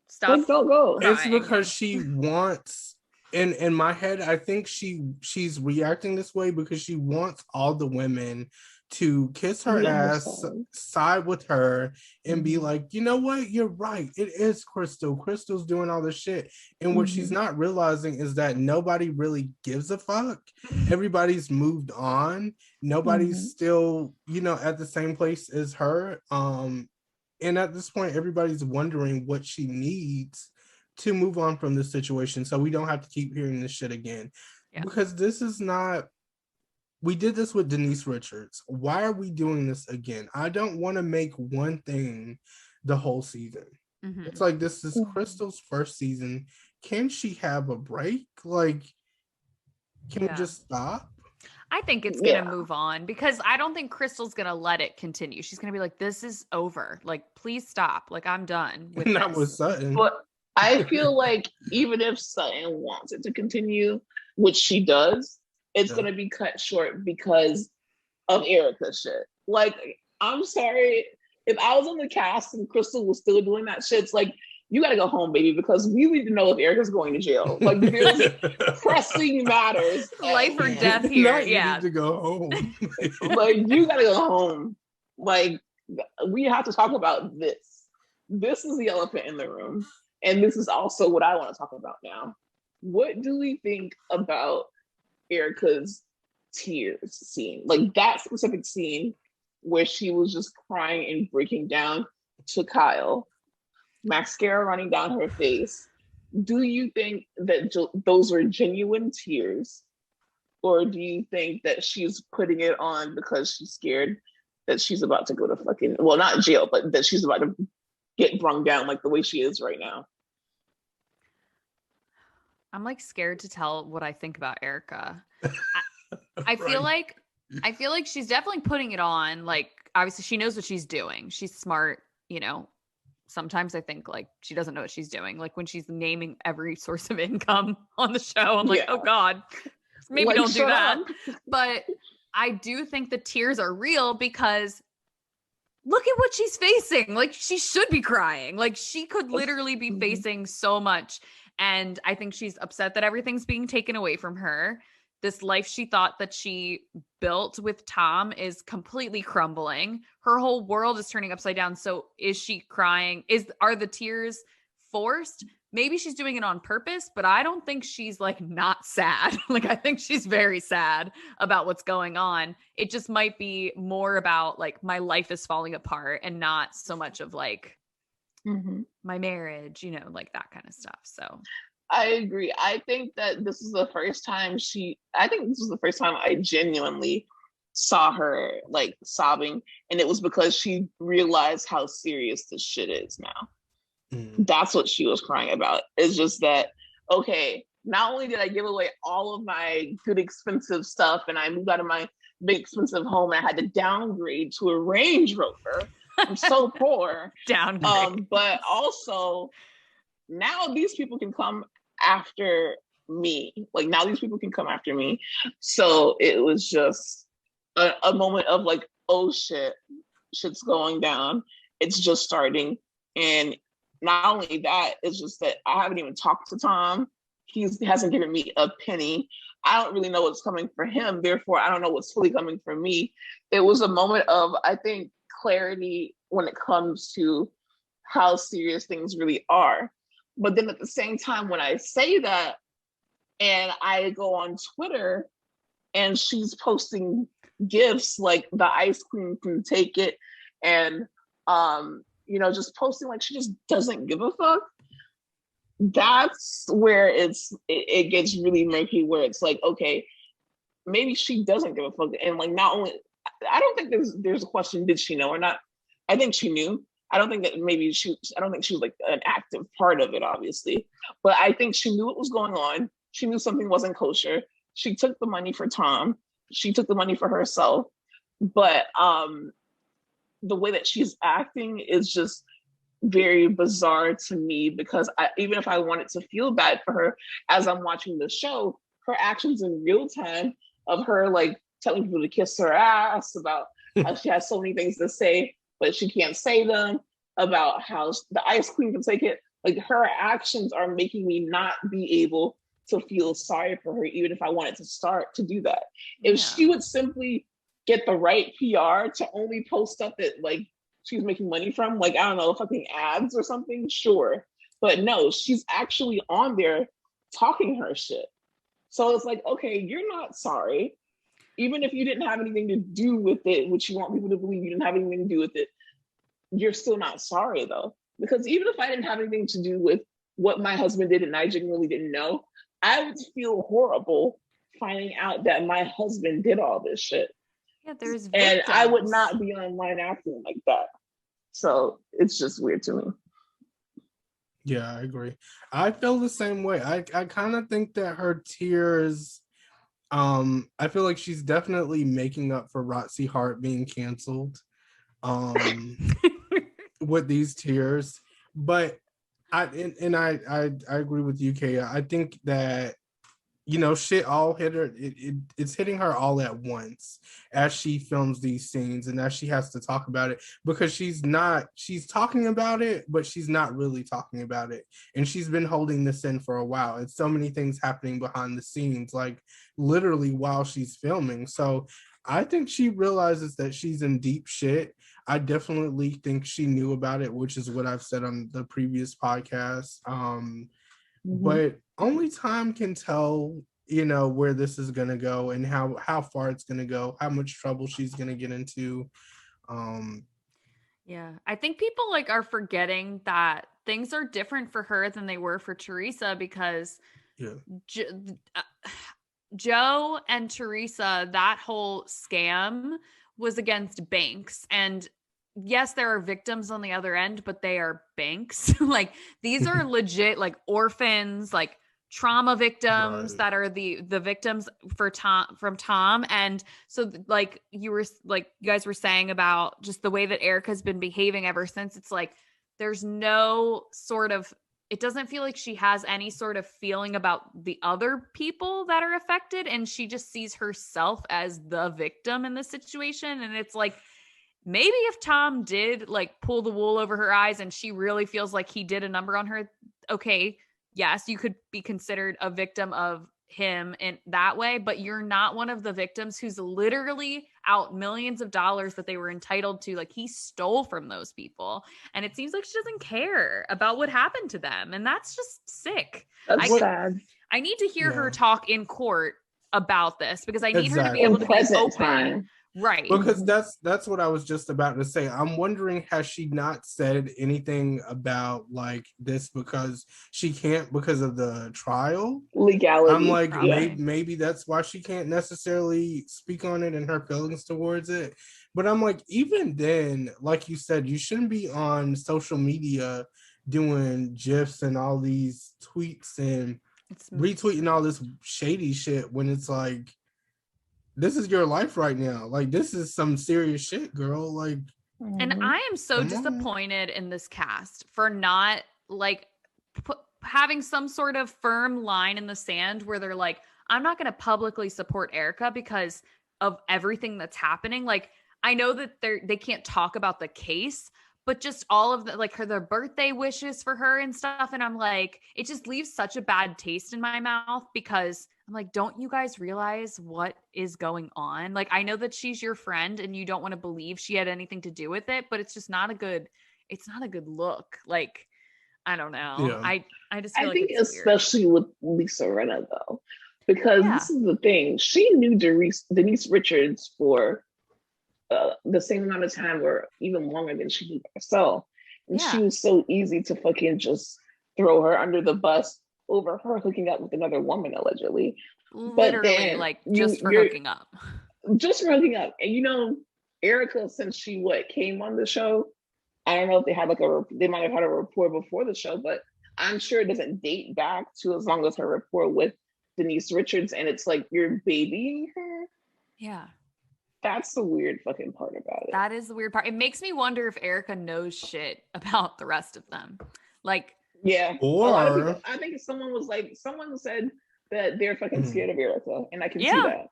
stop. Like, don't go. It's because she wants. In my head, I think she's reacting this way because she wants all the women to kiss her ass, side with her, and be like, you know what? You're right. It is Crystal. Crystal's doing all this shit. And what she's not realizing is that nobody really gives a fuck. Everybody's moved on. Nobody's still, at the same place as her. And at this point, everybody's wondering what she needs to move on from this situation so we don't have to keep hearing this shit again. Yeah. Because this is not... We did this with Denise Richards. Why are we doing this again? I don't want to make one thing the whole season. It's like, this is Crystal's first season. Can she have a break? Like, can we just stop? I think it's going to move on because I don't think Crystal's going to let it continue. She's going to be like, this is over. Like, please stop. Like, I'm done with Not this. With Sutton. But I feel like even if Sutton wants it to continue, which she does, it's going to be cut short because of Erica's shit. Like, I'm sorry. If I was on the cast and Crystal was still doing that shit, it's like, you got to go home, baby, because we need to know if Erica's going to jail. Like, there's pressing matters. Life or death here. You need to go home. Like, you got to go home. Like, we have to talk about this. This is the elephant in the room. And this is also what I want to talk about now. What do we think about Erica's tears scene? Like that specific scene where she was just crying and breaking down to Kyle, mascara running down her face. Do you think that those were genuine tears? Or do you think that she's putting it on because she's scared that she's about to go to fucking, well, not jail, but that she's about to get brung down like the way she is right now? I'm like scared to tell what I think about Erica. I feel like she's definitely putting it on. Like, obviously she knows what she's doing. She's smart, Sometimes I think like she doesn't know what she's doing. Like when she's naming every source of income on the show, I'm like, oh God, maybe like, don't do that. But I do think the tears are real because look at what she's facing. Like she should be crying. Like she could literally be facing so much. And I think she's upset that everything's being taken away from her. This life she thought that she built with Tom is completely crumbling. Her whole world is turning upside down. So is she crying? Are the tears forced? Maybe she's doing it on purpose, but I don't think she's like not sad. Like I think she's very sad about what's going on. It just might be more about like my life is falling apart and not so much of like my marriage, like that kind of stuff. So I agree. I think that this is the first time I genuinely saw her like sobbing, and it was because she realized how serious this shit is now. That's what she was crying about. It's just that, okay, not only did I give away all of my good expensive stuff and I moved out of my big expensive home and I had to downgrade to a Range Rover, I'm so poor. Downgrade. But also now these people can come after me. Like now these people can come after me. So it was just a moment of like, oh shit's going down. It's just starting. And not only that, it's just that I haven't even talked to Tom. He hasn't given me a penny. I don't really know what's coming for him. Therefore, I don't know what's fully coming for me. It was a moment of, I think, clarity when it comes to how serious things really are. But then at the same time, when I say that and I go on Twitter and she's posting gifts like the ice cream can take it and, just posting like she just doesn't give a fuck. That's where it gets really murky, where it's like, okay, maybe she doesn't give a fuck. And like, not only, I don't think there's a question, did she know or not? I think she knew. I don't think that I don't think she was like an active part of it, obviously. But I think she knew what was going on. She knew something wasn't kosher. She took the money for Tom. She took the money for herself. But the way that she's acting is just very bizarre to me, because even if I wanted to feel bad for her as I'm watching the show, her actions in real time of her like telling people to kiss her ass, about how she has so many things to say, but she can't say them, about how the ice cream can take it. Like her actions are making me not be able to feel sorry for her, even if I wanted to start to do that. If she would simply get the right PR to only post stuff that like she's making money from, like, I don't know, fucking ads or something, sure. But no, she's actually on there talking her shit. So it's like, okay, you're not sorry. Even if you didn't have anything to do with it, which you want people to believe you didn't have anything to do with it, you're still not sorry though. Because even if I didn't have anything to do with what my husband did and I genuinely didn't know, I would feel horrible finding out that my husband did all this shit. Yeah, there's victims. And I would not be online acting like that. So it's just weird to me. Yeah, I agree. I feel the same way. I kind of think that her tears, I feel like she's definitely making up for Roxy Hart being canceled with these tears. But I agree with you, Kaya. I think that, shit all hit her. It's hitting her all at once as she films these scenes and as she has to talk about it, because she's talking about it, but she's not really talking about it. And she's been holding this in for a while. It's so many things happening behind the scenes, like literally while she's filming. So I think she realizes that she's in deep shit. I definitely think she knew about it, which is what I've said on the previous podcast. But only time can tell, where this is going to go and how far it's going to go, how much trouble she's going to get into. Yeah, I think people like are forgetting that things are different for her than they were for Teresa, because Joe and Teresa, that whole scam was against banks. And yes, there are victims on the other end, but they are banks. Like these are legit like orphans, like trauma victims that are the victims from Tom. And so like you guys were saying about just the way that Erica's been behaving ever since, it's like there's no sort of, it doesn't feel like she has any sort of feeling about the other people that are affected, and she just sees herself as the victim in this situation. And it's like, maybe if Tom did like pull the wool over her eyes and she really feels like he did a number on her, okay, yes, you could be considered a victim of him in that way, but you're not one of the victims who's literally out millions of dollars that they were entitled to. Like he stole from those people. And it seems like she doesn't care about what happened to them. And that's just sick. That's sad. I need to hear her talk in court about this, because I need her to be able to be open. Time. Right. Because that's what I was just about to say. I'm wondering, has she not said anything about like this because she can't, because of the trial legality? I'm like, maybe that's why she can't necessarily speak on it and her feelings towards it. But I'm like, even then, like you said, you shouldn't be on social media doing GIFs and all these tweets and retweeting all this shady shit when it's like, this is your life right now. Like, this is some serious shit, girl. Like, And I am so disappointed in this cast for not like having some sort of firm line in the sand where they're like, I'm not going to publicly support Erica because of everything that's happening. Like, I know that they can't talk about the case, but just all of the, like, their birthday wishes for her and stuff. And I'm like, it just leaves such a bad taste in my mouth because I'm like, don't you guys realize what is going on? Like, I know that she's your friend and you don't want to believe she had anything to do with it, but it's just not a good look. Like, I don't know. Yeah. I just feel like think it's especially weird. with Lisa Rinna though, because this is the thing. She knew Denise Richards for the same amount of time or even longer than she knew herself. And she was so easy to fucking just throw her under the bus over her hooking up with another woman, allegedly. Literally, like, just for hooking up. Just for hooking up. And you know, Erica, since she came on the show, I don't know if they had they might have had a rapport before the show, but I'm sure it doesn't date back to as long as her rapport with Denise Richards, and it's like you're babying her. Yeah. That's the weird fucking part about it. That is the weird part. It makes me wonder if Erica knows shit about the rest of them. Like, yeah. Or a lot of people, I think someone said that they're fucking scared of Erica, and I can see that.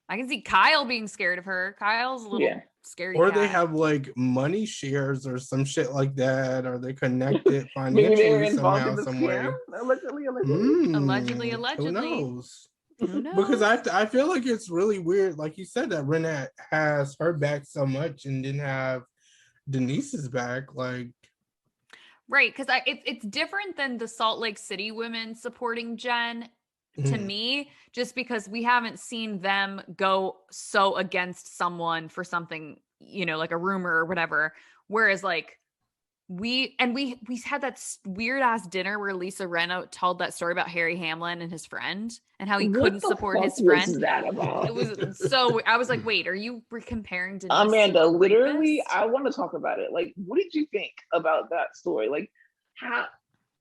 I can see Kyle being scared of her. Kyle's a little scary. Or they have like money shares or some shit like that, or they connected financially somehow, some way. Allegedly. Who knows? Because I feel like it's really weird, like you said, that Renette has her back so much and didn't have Denise's back, like. Right, because it's different than the Salt Lake City women supporting Jen to me, just because we haven't seen them go so against someone for something, you know, like a rumor or whatever. Whereas like we had that weird ass dinner where Lisa Rinna told that story about Harry Hamlin and his friend and how he couldn't support his friend. What was that about? It was so, I was like, wait, are you comparing Denise? Amanda, literally, I want to talk about it. Like, what did you think about that story? Like,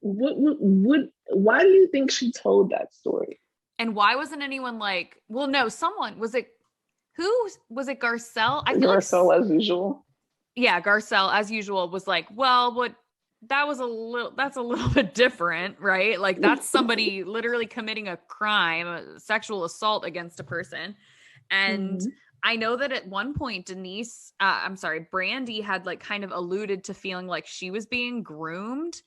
why do you think she told that story? And why wasn't anyone like, well, no, someone, was it Garcelle? I feel Garcelle as usual. Yeah, Garcelle as usual was like, well, that's a little bit different, right? Like that's somebody literally committing a crime, a sexual assault against a person. And I know that at one point Brandy had like kind of alluded to feeling like she was being groomed,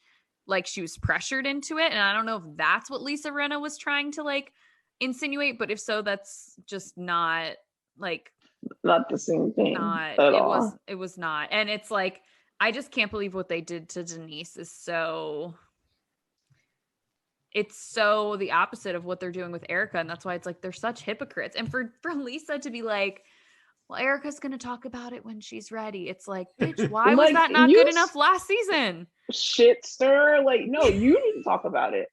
like she was pressured into it. And I don't know if that's what Lisa Rinna was trying to like insinuate, but if so, that's just not like not the same thing. It was not. And it's like, I just can't believe what they did to Denise it's so the opposite of what they're doing with Erica. And that's why it's like, they're such hypocrites. And for Lisa to be like, well, Erica's going to talk about it when she's ready. It's like, bitch, why was that not good enough last season? Shit, sir. Like, no, you need to talk about it.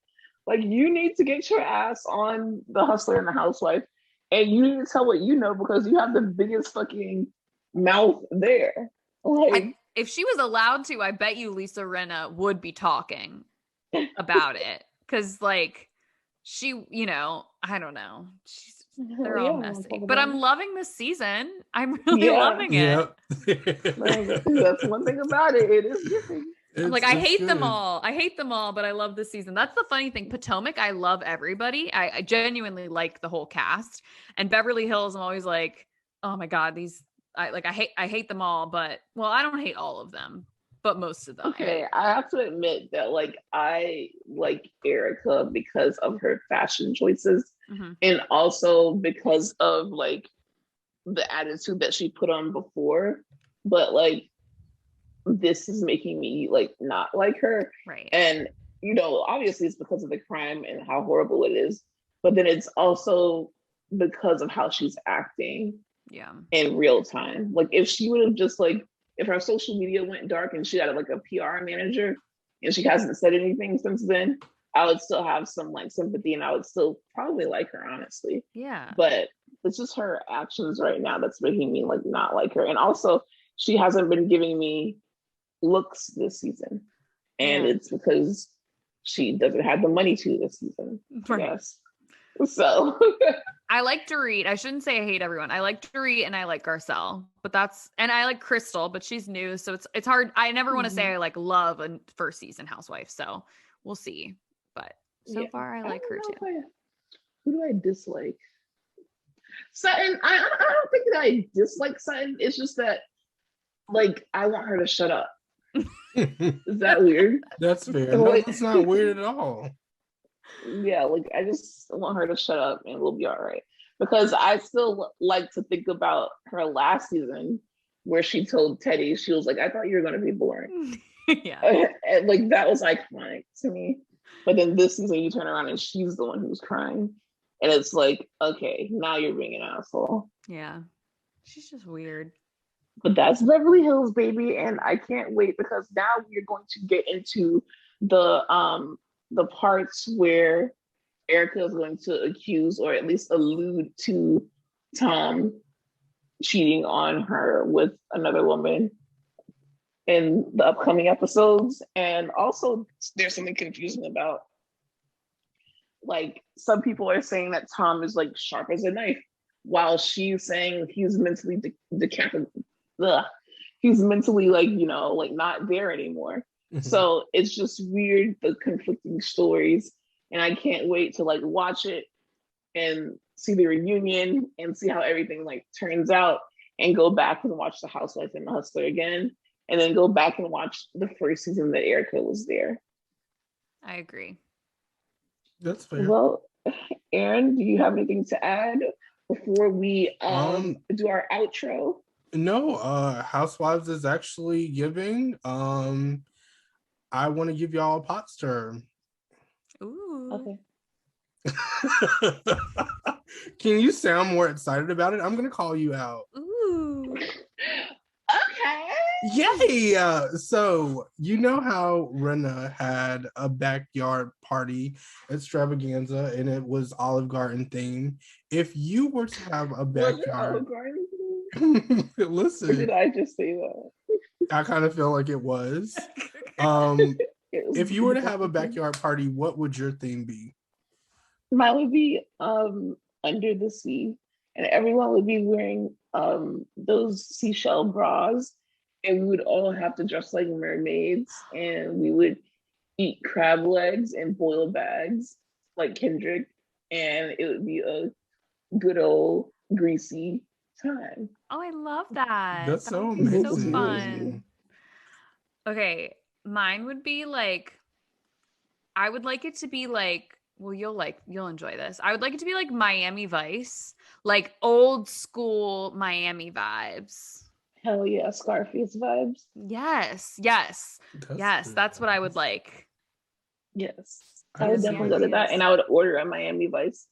Like, you need to get your ass on The Hustler and The Housewife. And you need to tell what you know because you have the biggest fucking mouth there. Like, if she was allowed to, I bet you Lisa Rinna would be talking about it. Because, like, she, you know, I don't know. They're all messy. But I'm loving this season. I'm really loving it. That's one thing about it. It is giving. Like, I hate them all. But I love this season. That's the funny thing. Potomac, I love everybody. I genuinely like the whole cast. And Beverly Hills, I'm always like, oh my God, I hate them all. But, well, I don't hate all of them, but most of them. Okay, I have to admit that, like, I like Erica because of her fashion choices. And also because of, like, the attitude that she put on before. But, like, this is making me like not like her. Right. And, you know, obviously it's because of the crime and how horrible it is, but then it's also because of how she's acting in real time. Like if she would have just like, if her social media went dark and she had like a PR manager and she hasn't said anything since then, I would still have some like sympathy and I would still probably like her, honestly. Yeah. But it's just her actions right now that's making me like not like her. And also she hasn't been giving me looks this season, and it's because she doesn't have the money to this season. Right. Yes. So I like Dorit. I shouldn't say I hate everyone. I like Dorit and I like Garcelle, and I like Crystal, but she's new, so it's hard. I never want to say I like love a first season housewife, so we'll see. But so far, I like her too. Who do I dislike? Sutton. I don't think that I dislike Sutton. It's just that, like, I want her to shut up. Is that weird? That's fair. No, that's not weird at all. Yeah, like I just want her to shut up and we'll be all right. Because I still like to think about her last season where she told Teddy, she was like, I thought you were going to be boring. Yeah. And like that was iconic to me. But then this season you turn around and she's the one who's crying. And it's like, okay, now you're being an asshole. Yeah. She's just weird. But that's Beverly Hills, baby. And I can't wait because now we're going to get into the parts where Erica is going to accuse or at least allude to Tom cheating on her with another woman in the upcoming episodes. And also there's something confusing about, like, some people are saying that Tom is like sharp as a knife while she's saying he's mentally he's mentally like, you know, like not there anymore. So it's just weird, the conflicting stories. And I can't wait to like watch it and see the reunion and see how everything like turns out and go back and watch The Housewife and The Hustler again. And then go back and watch the first season that Erica was there. I agree. That's fair. Well, Aaron, do you have anything to add before we do our outro? No, Housewives is actually giving. I want to give y'all a pot stir. Ooh. Okay. Can you sound more excited about it? I'm gonna call you out. Ooh. Okay. Yay! So you know how Rena had a backyard party extravaganza and it was Olive Garden themed. If you were to have a backyard, listen. Or did I just say that? I kind of feel like it was. If you were to have a backyard party, what would your theme be? Mine would be under the sea, and everyone would be wearing those seashell bras, and we would all have to dress like mermaids, and we would eat crab legs and boil bags like Kendrick, and it would be a good old greasy time. Oh, I love that. That's so amazing. So fun. Okay, mine would be like, I would like it to be like, well, you'll enjoy this. I would like it to be like Miami Vice, like old school Miami vibes. Hell yeah, Scarface vibes. Yes. That's what I would like. Yes, I would definitely go to that, and I would order a Miami Vice.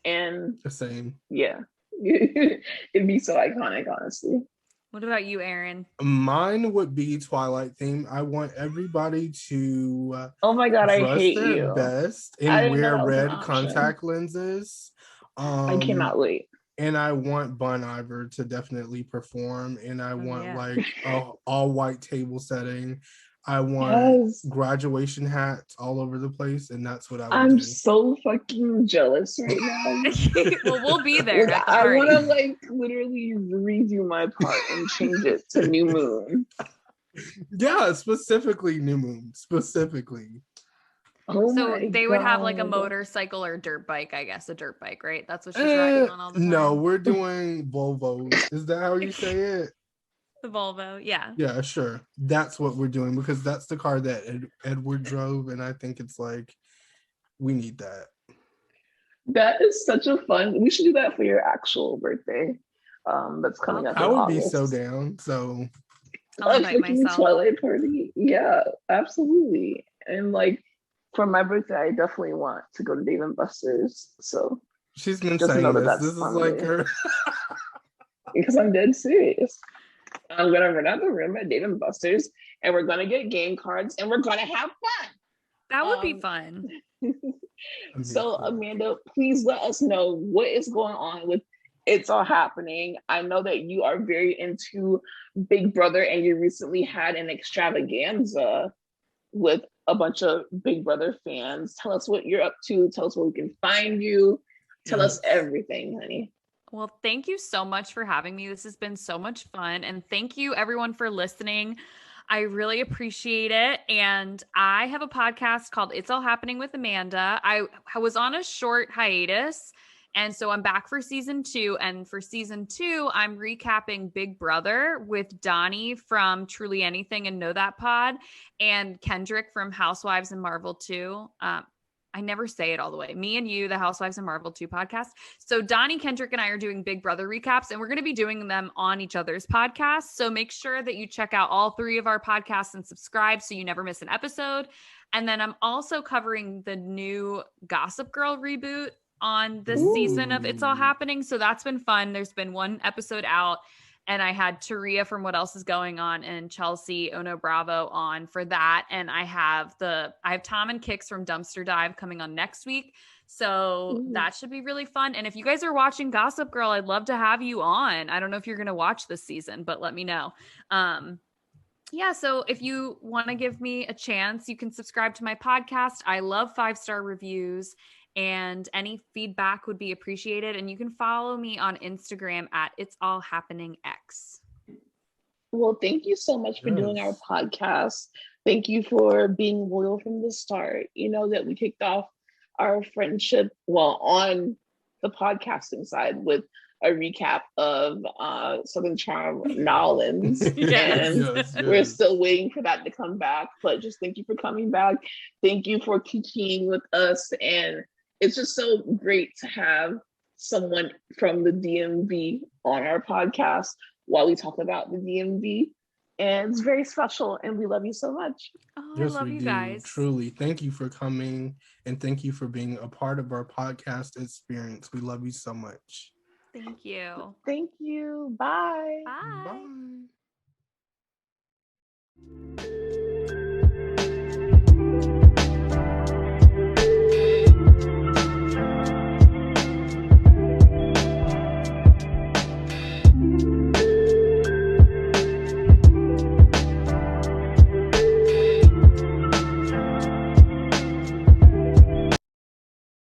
And the same. Yeah, it'd be so iconic, honestly. What about you, Aaron? Mine would be Twilight theme. I want everybody to oh my god, I hate their you best and wear red contact lenses. I cannot wait. And I want Bon Iver to definitely perform. And I want like a all white table setting. I want graduation hats all over the place, and that's what I would do. So fucking jealous right now. Well, we'll be there. Like, I want to like literally redo my part and change it to New Moon. Yeah, specifically New Moon. Specifically. Oh so they would have like a motorcycle or dirt bike, I guess. A dirt bike, right? That's what she's riding on all the time. No, we're doing Volvos. Is that how you say it? The Volvo, yeah. Yeah, sure. That's what we're doing because that's the car that Edward drove, and I think it's like, we need that. That is such a fun. We should do that for your actual birthday. That's coming up. I would be so down. So I'll invite myself. Twilight party. Yeah, absolutely. And like for my birthday, I definitely want to go to Dave & Buster's. So she's been saying this. This is like her. Because I'm dead serious. I'm gonna run out the room at Dave & Buster's, and we're gonna get game cards, and we're gonna have fun. That would be fun. So, Amanda, please let us know what is going on with It's All Happening. I know that you are very into Big Brother, and you recently had an extravaganza with a bunch of Big Brother fans. Tell us what you're up to. Tell us where we can find you. Tell us everything, honey. Well, thank you so much for having me. This has been so much fun. And thank you everyone for listening. I really appreciate it. And I have a podcast called It's All Happening with Amanda. I was on a short hiatus. And so I'm back for season 2. And for season 2, I'm recapping Big Brother with Donnie from Truly Anything and Know That Pod and Kendrick from Housewives and Marvel 2. I never say it all the way. Me and You, the Housewives and Marvel 2 podcast. So Donnie, Kendrick, and I are doing Big Brother recaps, and we're going to be doing them on each other's podcasts. So make sure that you check out all 3 of our podcasts and subscribe so you never miss an episode. And then I'm also covering the new Gossip Girl reboot on this season of It's All Happening. So that's been fun. There's been 1 episode out. And I had Taria from What Else Is Going On and Chelsea Ono Bravo on for that. And I have Tom and Kix from Dumpster Dive coming on next week. So that should be really fun. And if you guys are watching Gossip Girl, I'd love to have you on. I don't know if you're going to watch this season, but let me know. So if you want to give me a chance, you can subscribe to my podcast. I love 5-star reviews. And any feedback would be appreciated. And you can follow me on Instagram at It's All Happening X. Well, thank you so much for doing our podcast. Thank you for being loyal from the start. You know that we kicked off our friendship, on the podcasting side with a recap of Southern Charm Nolans. And we're still waiting for that to come back. But just thank you for coming back. Thank you for kicking with us. And it's just so great to have someone from the DMV on our podcast while we talk about the DMV. And it's very special, and we love you so much. Oh, yes, I love you guys. Truly. Thank you for coming, and thank you for being a part of our podcast experience. We love you so much. Thank you. Thank you. Bye. Bye. Bye.